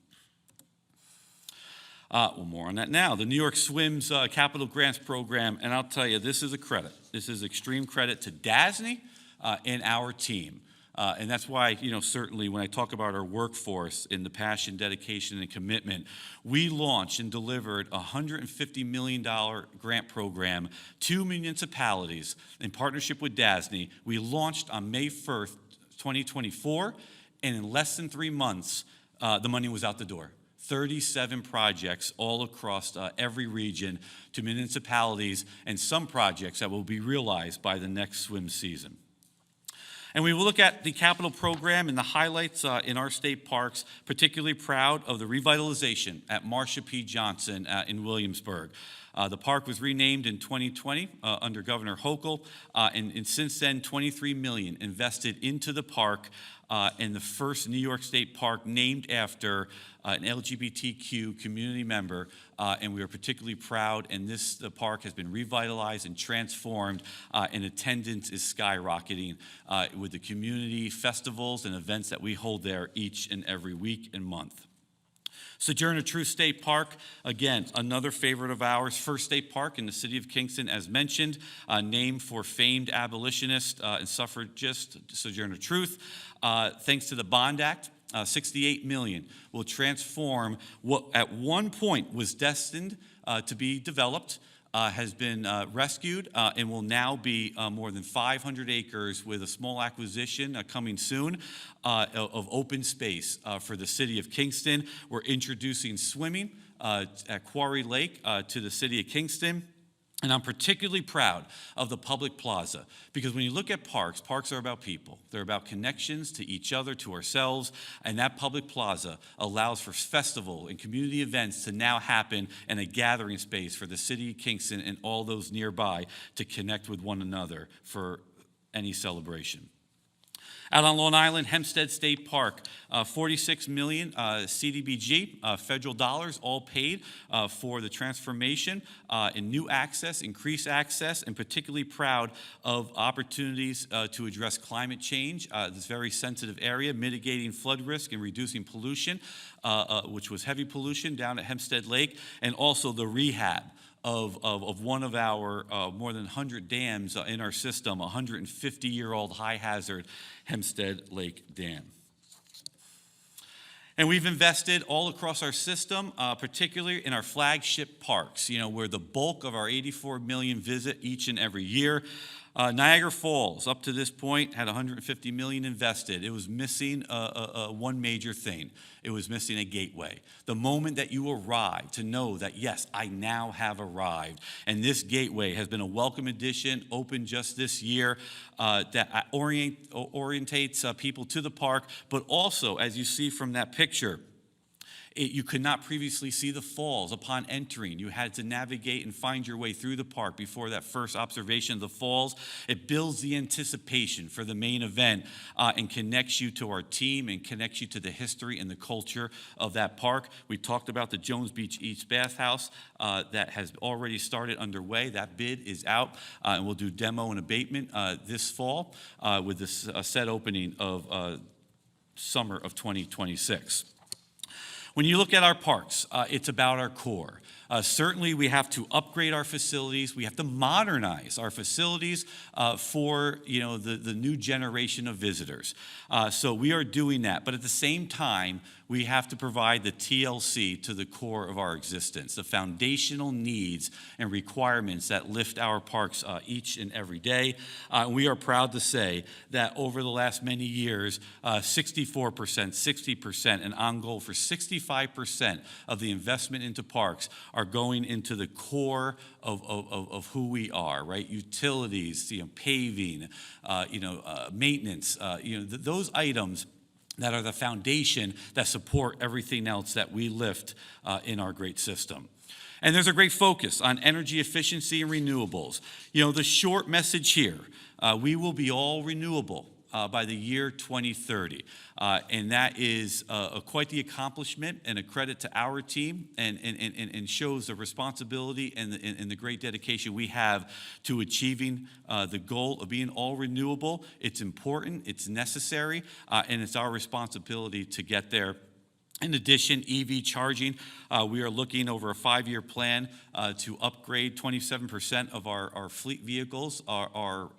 More on that now. The New York Swims Capital Grants Program, and I'll tell you, this is a credit. This is extreme credit to DASNY and our team. And that's why, certainly when I talk about our workforce in the passion, dedication, and commitment, we launched and delivered a $150 million grant program to municipalities in partnership with DASNY. We launched on May 1st, 2024, and in less than 3 months, the money was out the door. 37 projects all across every region to municipalities, and some projects that will be realized by the next swim season. And we will look at the capital program and the highlights in our state parks, particularly proud of the revitalization at Marsha P. Johnson in Williamsburg. The park was renamed in 2020 under Governor Hochul, and since then, $23 million invested into the park, and the first New York State park named after an LGBTQ community member, and we are particularly proud, and the park has been revitalized and transformed, and attendance is skyrocketing with the community festivals and events that we hold there each and every week and month. Sojourner Truth State Park, again, another favorite of ours, first state park in the city of Kingston, as mentioned, named for famed abolitionist and suffragist Sojourner Truth. Thanks to the Bond Act, $68 million will transform what at one point was destined to be developed, has been rescued, and will now be more than 500 acres with a small acquisition coming soon of open space for the city of Kingston. We're introducing swimming at Quarry Lake to the city of Kingston. And I'm particularly proud of the public plaza, because when you look at parks, parks are about people. They're about connections to each other, to ourselves, and that public plaza allows for festival and community events to now happen, and a gathering space for the city of Kingston and all those nearby to connect with one another for any celebration. Out on Long Island, Hempstead State Park, $46 million CDBG, federal dollars, all paid for the transformation and new access, increased access, and particularly proud of opportunities to address climate change, this very sensitive area, mitigating flood risk and reducing pollution, which was heavy pollution down at Hempstead Lake, and also the rehab of one of our more than 100 dams in our system, a 150-year-old high-hazard Hempstead Lake Dam. And we've invested all across our system, particularly in our flagship parks, where the bulk of our 84 million visit each and every year. Niagara Falls, up to this point, had $150 million invested. It was missing one major thing. It was missing a gateway. The moment that you arrive to know that, yes, I now have arrived. And this gateway has been a welcome addition, opened just this year, that orientates people to the park, but also, as you see from that picture, you could not previously see the falls upon entering. You had to navigate and find your way through the park before that first observation of the falls. It builds the anticipation for the main event and connects you to our team and connects you to the history and the culture of that park. We talked about the Jones Beach East Bathhouse that has already started underway. That bid is out, and we'll do demo and abatement this fall with this set opening of summer of 2026. When you look at our parks, it's about our core. Certainly, we have to upgrade our facilities. We have to modernize our facilities for the new generation of visitors. So we are doing that. But at the same time, we have to provide the TLC to the core of our existence, the foundational needs and requirements that lift our parks each and every day. We are proud to say that over the last many years, 64%, 60%, and on goal for 65% of the investment into parks are going into the core of who we are, right? Utilities, paving, maintenance, those items that are the foundation that support everything else that we lift in our great system. And there's a great focus on energy efficiency and renewables. The short message here, we will be all renewable by the year 2030. And that is quite the accomplishment and a credit to our team and shows the responsibility and the great dedication we have to achieving the goal of being all renewable. It's important, it's necessary, and it's our responsibility to get there. In addition, EV charging, we are looking over a 5-year plan to upgrade 27% of our fleet vehicles, our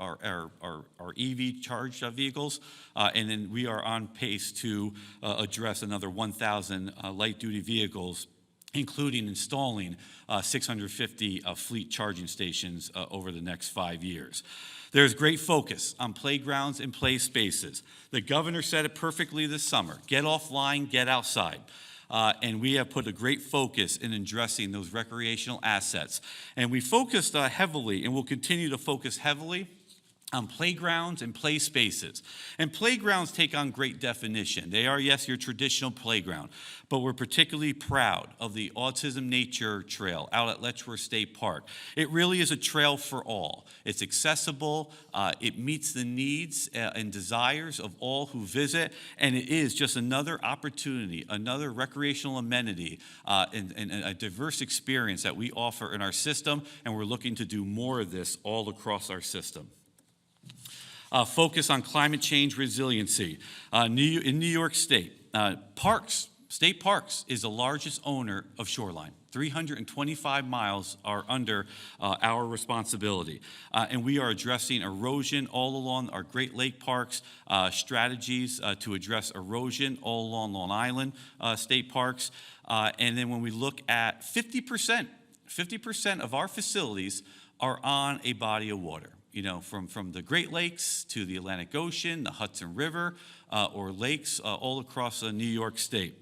EV charged vehicles, and then we are on pace to address another 1,000 light-duty vehicles, including installing 650 fleet charging stations over the next 5 years. There's great focus on playgrounds and play spaces. The governor said it perfectly this summer: get offline, get outside. And we have put a great focus in addressing those recreational assets. And we focused heavily and will continue to focus heavily on playgrounds and play spaces. And playgrounds take on great definition. They are, yes, your traditional playground, but we're particularly proud of the Autism Nature Trail out at Letchworth State Park. It really is a trail for all. It's accessible, it meets the needs and desires of all who visit, and it is just another opportunity, another recreational amenity, and a diverse experience that we offer in our system, and we're looking to do more of this all across our system. Focus on climate change resiliency. In New York State, state parks is the largest owner of shoreline. 325 miles are under our responsibility. And we are addressing erosion all along our Great Lake parks, strategies to address erosion all along Long Island state parks. And then when we look at 50% of our facilities are on a body of water. From the Great Lakes to the Atlantic Ocean, the Hudson River, or lakes all across New York State.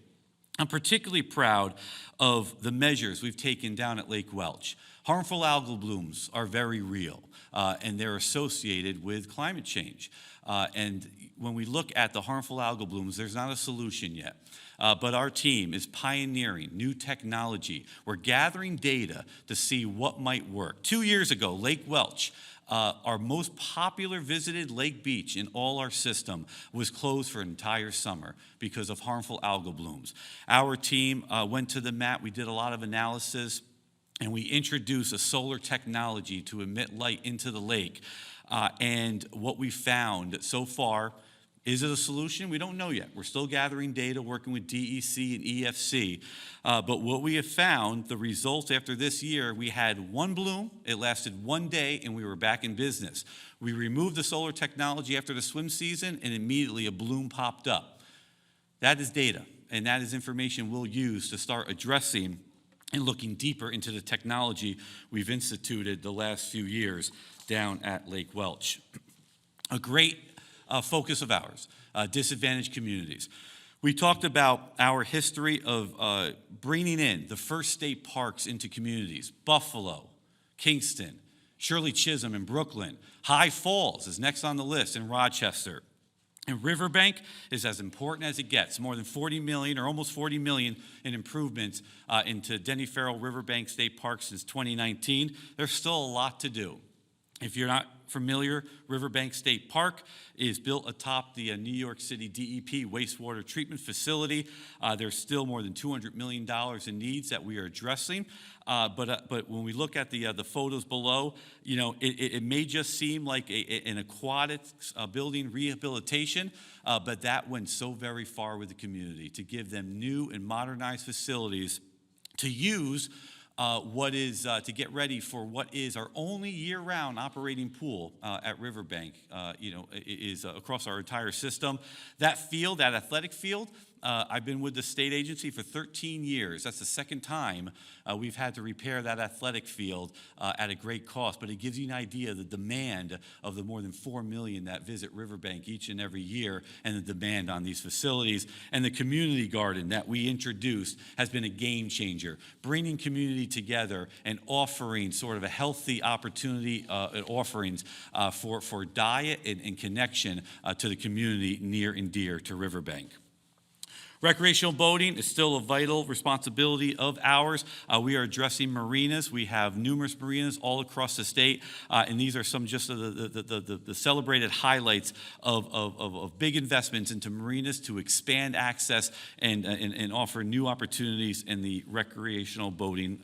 I'm particularly proud of the measures we've taken down at Lake Welch. Harmful algal blooms are very real, and they're associated with climate change. And when we look at the harmful algal blooms, there's not a solution yet. But our team is pioneering new technology. We're gathering data to see what might work. 2 years ago, Lake Welch, our most popular visited lake beach in all our system, was closed for an entire summer because of harmful algal blooms. Our team went to the mat, we did a lot of analysis, and we introduced a solar technology to emit light into the lake. And what we found so far, is it a solution? We don't know yet. We're still gathering data, working with DEC and EFC. But what we have found, the results after this year, we had one bloom, it lasted 1 day, and we were back in business. We removed the solar technology after the swim season, and immediately a bloom popped up. That is data, and that is information we'll use to start addressing and looking deeper into the technology we've instituted the last few years down at Lake Welch. A great focus of ours, disadvantaged communities. We talked about our history of bringing in the first state parks into communities. Buffalo, Kingston, Shirley Chisholm in Brooklyn. High Falls is next on the list in Rochester. And Riverbank is as important as it gets. More than 40 million or almost 40 million in improvements into Denny Farrell Riverbank State Park since 2019. There's still a lot to do. If you're not familiar, Riverbank State Park is built atop the New York City DEP wastewater treatment facility. There's still more than $200 million in needs that we are addressing. But when we look at the photos below, it may just seem like an aquatic building rehabilitation, but that went so very far with the community to give them new and modernized facilities to use to get ready for what is our only year-round operating pool at Riverbank, is across our entire system. That field, that athletic field, I've been with the state agency for 13 years. That's the second time we've had to repair that athletic field at a great cost. But it gives you an idea of the demand of the more than 4 million that visit Riverbank each and every year, and the demand on these facilities. And the community garden that we introduced has been a game changer, bringing community together and offering sort of a healthy opportunity offerings for diet and connection to the community near and dear to Riverbank. Recreational boating is still a vital responsibility of ours. We are addressing marinas. We have numerous marinas all across the state, and these are some just of the celebrated highlights of big investments into marinas to expand access and offer new opportunities in the recreational boating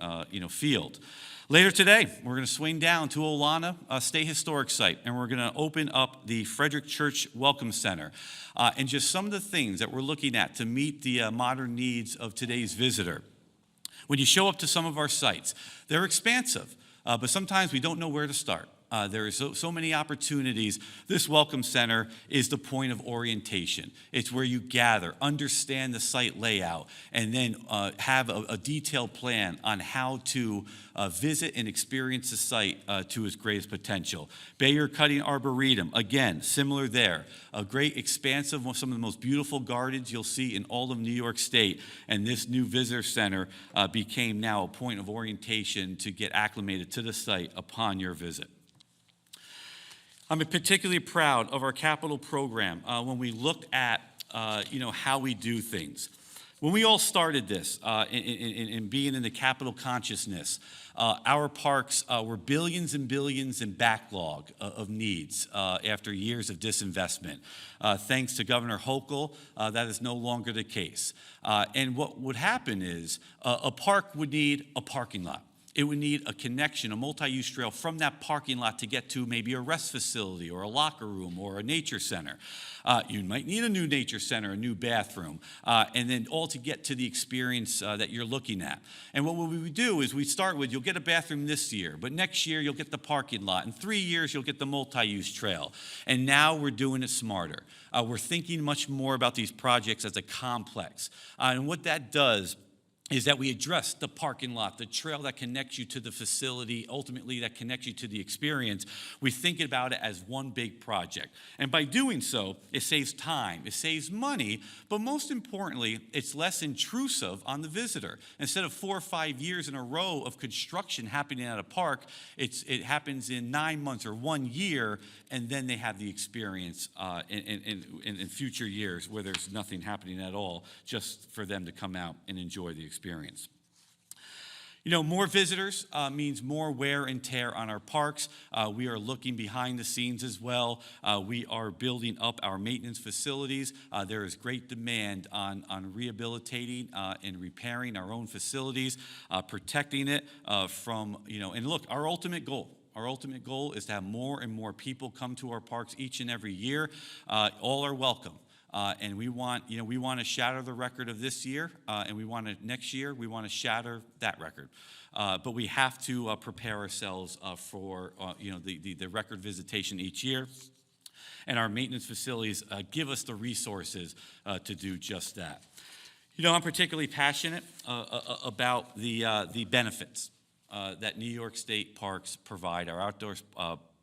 field. Later today, we're going to swing down to Olana State Historic Site, and we're going to open up the Frederick Church Welcome Center. And just some of the things that we're looking at to meet the modern needs of today's visitor. When you show up to some of our sites, they're expansive, but sometimes we don't know where to start. There are so many opportunities. This Welcome Center is the point of orientation. It's where you gather, understand the site layout, and then have a detailed plan on how to visit and experience the site to its greatest potential. Bayer Cutting Arboretum, again, similar there. A great expansive, some of the most beautiful gardens you'll see in all of New York State. And this new visitor center became now a point of orientation to get acclimated to the site upon your visit. I'm particularly proud of our capital program when we looked at how we do things. When we all started this in being in the capital consciousness, our parks were billions and billions in backlog of needs after years of disinvestment. Thanks to Governor Hochul, that is no longer the case. And what would happen is a park would need a parking lot. It would need a connection, a multi-use trail from that parking lot to get to maybe a rest facility or a locker room or a nature center. You might need a new nature center, a new bathroom, and then all to get to the experience that you're looking at. And what we would do is we'd start with, you'll get a bathroom this year, but next year you'll get the parking lot. In 3 years, you'll get the multi-use trail. And now we're doing it smarter. We're thinking much more about these projects as a complex. And what that does is that we address the parking lot, the trail that connects you to the facility, ultimately that connects you to the experience. We think about it as one big project. And by doing so, it saves time, it saves money, but most importantly, it's less intrusive on the visitor. Instead of 4 or 5 years in a row of construction happening at a park, it happens in 9 months or 1 year, and then they have the experience in future years where there's nothing happening at all, just for them to come out and enjoy the experience. More visitors means more wear and tear on our parks. We are looking behind the scenes as well. We are building up our maintenance facilities. There is great demand on rehabilitating and repairing our own facilities, protecting it from, and look, our ultimate goal is to have more and more people come to our parks each and every year. All are welcome. And we want to shatter the record of this year, and next year we want to shatter that record. But we have to prepare ourselves for the record visitation each year, and our maintenance facilities give us the resources to do just that. I'm particularly passionate about the benefits that New York State parks provide, our outdoor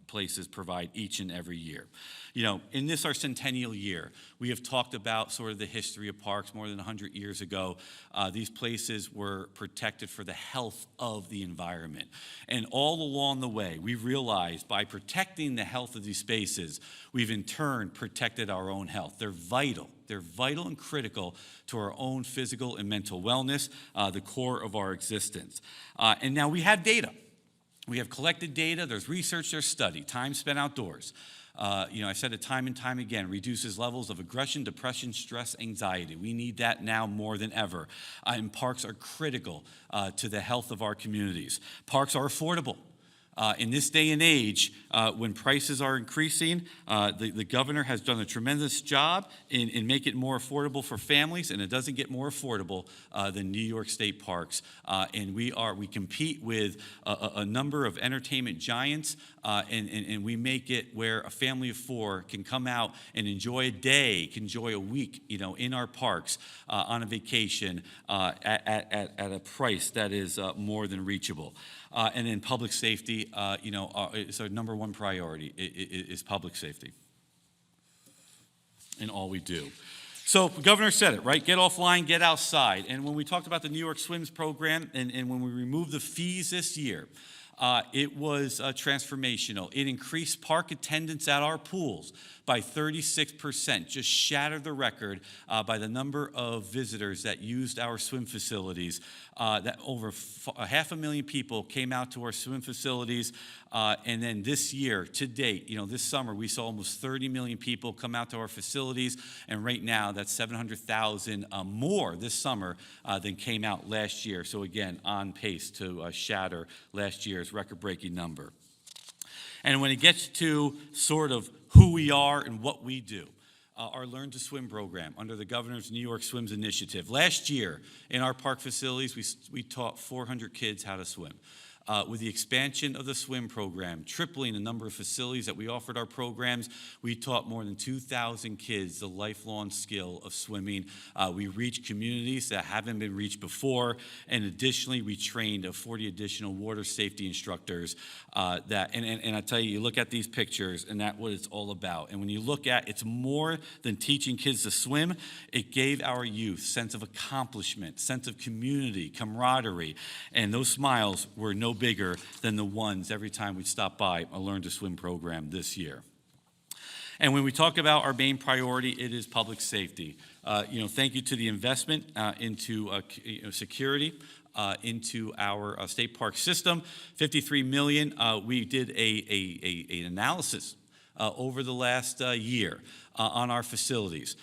places provide each and every year. In this, our centennial year, we have talked about sort of the history of parks more than 100 years ago. These places were protected for the health of the environment. And all along the way, we've realized by protecting the health of these spaces, we've in turn protected our own health. They're vital. They're vital and critical to our own physical and mental wellness, the core of our existence. And now we have data. We have collected data, there's research, there's study, time spent outdoors. I said it time and time again, reduces levels of aggression, depression, stress, anxiety. We need that now more than ever. And parks are critical to the health of our communities. Parks are affordable. In this day and age, when prices are increasing, the governor has done a tremendous job in making it more affordable for families, and it doesn't get more affordable than New York State parks. And we compete with a number of entertainment giants, and we make it where a family of four can come out and enjoy a day, can enjoy a week, in our parks on a vacation at a price that is more than reachable. And then public safety, is our number one priority, is public safety in all we do. So the governor said it, right? Get offline, get outside. And when we talked about the New York Swims program and when we removed the fees this year, it was transformational. It increased park attendance at our pools by 36%, just shattered the record by the number of visitors that used our swim facilities. That over 500,000 people came out to our swim facilities. And then this year, to date, this summer, we saw almost 30 million people come out to our facilities. And right now, that's 700,000 more this summer than came out last year. So again, on pace to shatter last year's record-breaking number. And when it gets to sort of who we are and what we do, our Learn to Swim program under the governor's New York Swims initiative. Last year, in our park facilities, we taught 400 kids how to swim. With the expansion of the swim program, tripling the number of facilities that we offered our programs, we taught more than 2,000 kids the lifelong skill of swimming. We reached communities that haven't been reached before, and additionally, we trained 40 additional water safety instructors. And I tell you, you look at these pictures, and that's what it's all about. And when you look at, it's more than teaching kids to swim. It gave our youth sense of accomplishment, sense of community, camaraderie, and those smiles were no bigger than the ones every time we stop by a Learn to Swim program this year. And when we talk about our main priority, it is public safety. Thank you to the investment into security, into our state park system. $53 million. We did an analysis over the last year on our facilities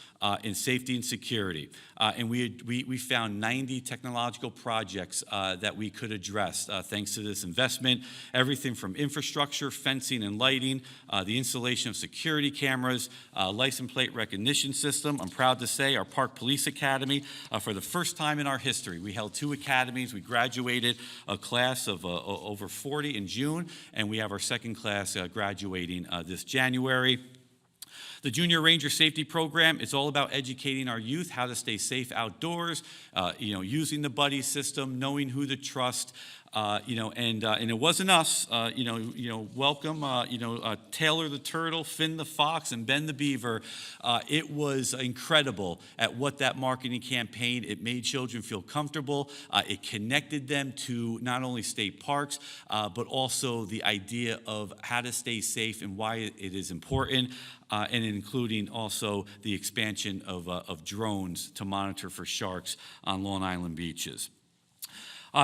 in safety and security. And we found 90 technological projects that we could address thanks to this investment. Everything from infrastructure, fencing and lighting, the installation of security cameras, license plate recognition system. I'm proud to say our Park Police Academy, for the first time in our history, we held 2 academies. We graduated a class of over 40 in June, and we have our second class graduating this January. The Junior Ranger Safety Program is all about educating our youth how to stay safe outdoors, using the buddy system, knowing who to trust, and it wasn't us, welcome, Taylor the Turtle, Finn the Fox, and Ben the Beaver. It was incredible at what that marketing campaign, it made children feel comfortable. It connected them to not only state parks, but also the idea of how to stay safe and why it is important. And including also the expansion of drones to monitor for sharks on Long Island beaches.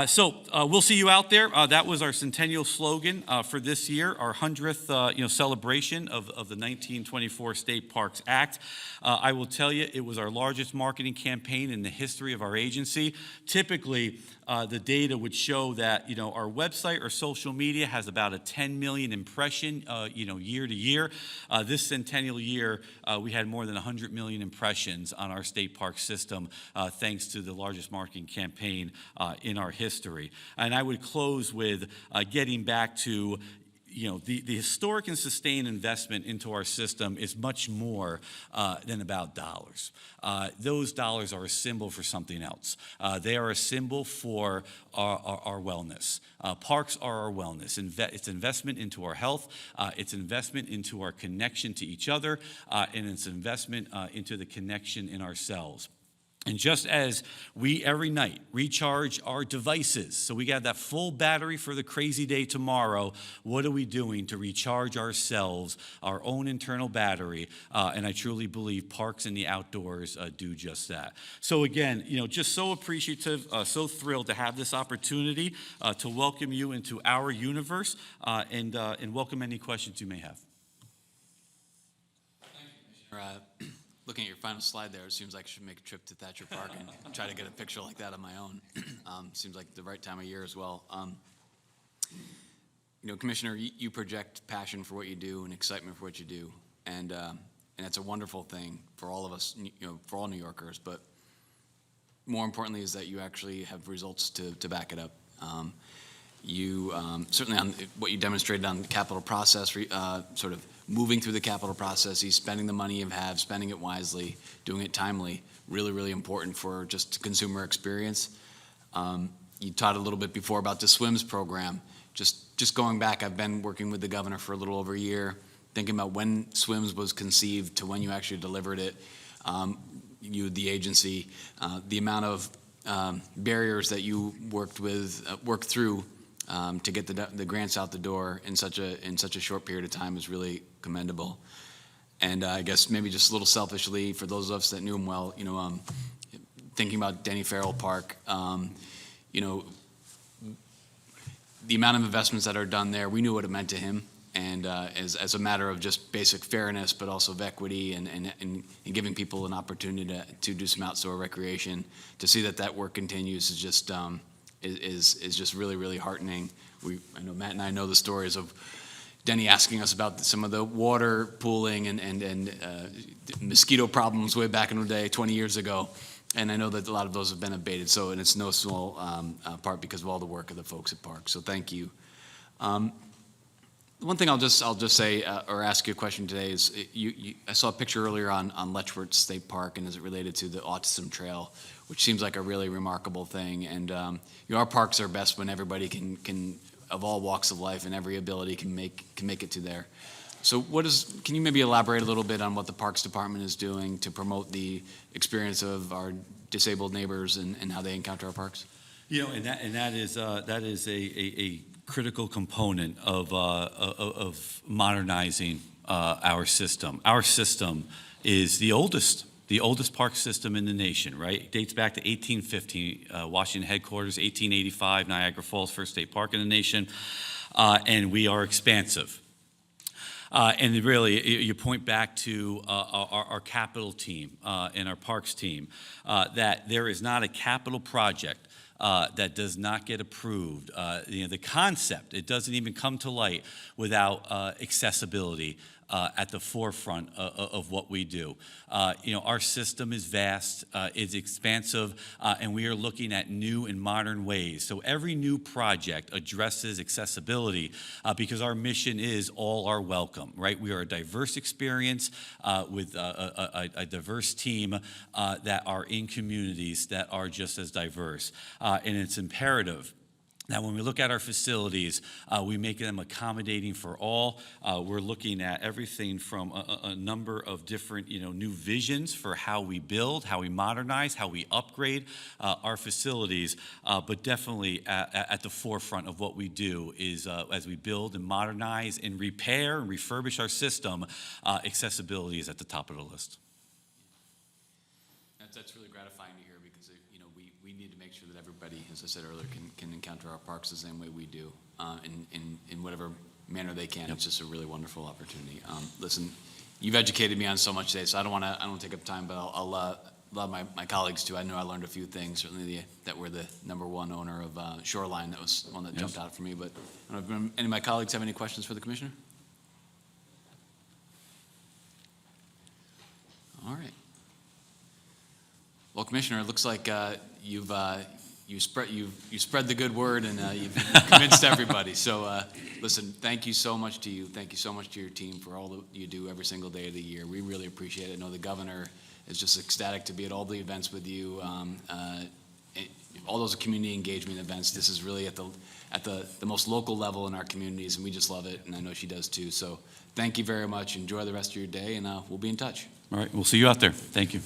So we'll see you out there. That was our centennial slogan for this year, our 100th celebration of the 1924 State Parks Act. I will tell you, it was our largest marketing campaign in the history of our agency. Typically, the data would show that our website or social media has about a 10 million impression year to year. This centennial year, we had more than 100 million impressions on our state park system, thanks to the largest marketing campaign in our history. And I would close with getting back to the historic and sustained investment into our system is much more than about dollars. Those dollars are a symbol for something else. They are a symbol for our wellness. Parks are our wellness. It's investment into our health. It's investment into our connection to each other. And it's investment into the connection in ourselves. And just as we every night recharge our devices, so we got that full battery for the crazy day tomorrow, what are we doing to recharge ourselves, our own internal battery? And I truly believe parks and the outdoors do just that. So again, just so appreciative, so thrilled to have this opportunity to welcome you into our universe and welcome any questions you may have. Thank you, Commissioner. Looking at your final slide there, it seems like I should make a trip to Thatcher Park and try to get a picture like that on my own. Seems like the right time of year as well. Commissioner, you project passion for what you do and excitement for what you do, and it's a wonderful thing for all of us, for all New Yorkers. But more importantly, is that you actually have results to back it up. You certainly on what you demonstrated on the capital process, sort of moving through the capital processes, spending the money you have, spending it wisely, doing it timely, really, really important for just consumer experience. You taught a little bit before about the SWIMS program. Just going back, I've been working with the governor for a little over a year, thinking about when SWIMS was conceived to when you actually delivered it. You, the agency, the amount of barriers that you worked through to get the grants out the door in such a short period of time is really commendable. And I guess maybe just a little selfishly, for those of us that knew him well, thinking about Denny Farrell Park, the amount of investments that are done there, we knew what it meant to him, and as a matter of just basic fairness, but also of equity and giving people an opportunity to do some outdoor recreation, to see that work continues is just is just really, really heartening. I know Matt and I know the stories of Denny asking us about some of the water pooling and mosquito problems way back in the day, 20 years ago. And I know that a lot of those have been abated, and it's no small part because of all the work of the folks at Parks. So thank you. One thing I'll just say or ask you a question today is I saw a picture earlier on Letchworth State Park, and is it related to the autism trail, which seems like a really remarkable thing. And our parks are best when everybody can of all walks of life and every ability can make it to there. So can you maybe elaborate a little bit on what the Parks Department is doing to promote the experience of our disabled neighbors and how they encounter our parks? And that is a critical component of modernizing our system. Our system is the oldest park system in the nation, right? It dates back to 1850, Washington headquarters, 1885, Niagara Falls, first state park in the nation, and we are expansive. And really, you point back to our capital team and our parks team, that there is not a capital project that does not get approved. The concept, it doesn't even come to light without accessibility at the forefront of what we do. Our system is vast, it's expansive, and we are looking at new and modern ways. So every new project addresses accessibility because our mission is all are welcome, right? We are a diverse experience with a diverse team that are in communities that are just as diverse. And it's imperative Now, when we look at our facilities, we make them accommodating for all. We're looking at everything from a number of different, new visions for how we build, how we modernize, how we upgrade our facilities. But definitely at the forefront of what we do is as we build and modernize and repair and refurbish our system, accessibility is at the top of the list. That's really gratifying to hear because we need to make sure that everybody, as I said earlier, can encounter our parks the same way we do, in whatever manner they can. Yep. It's just a really wonderful opportunity. Listen, you've educated me on so much today, so I don't want to take up time, but I'll allow my colleagues to. I know I learned a few things. Certainly that we're the #1 owner of Shoreline. That was one that jumped out for me. But I don't know if any of my colleagues have any questions for the commissioner. All right. Well, Commissioner, it looks like you've spread the good word and you've convinced everybody. So, listen, thank you so much to you. Thank you so much to your team for all that you do every single day of the year. We really appreciate it. I know the governor is just ecstatic to be at all the events with you. All those community engagement events. This is really at the most local level in our communities, and we just love it. And I know she does too. So, thank you very much. Enjoy the rest of your day, and we'll be in touch. All right, we'll see you out there. Thank you.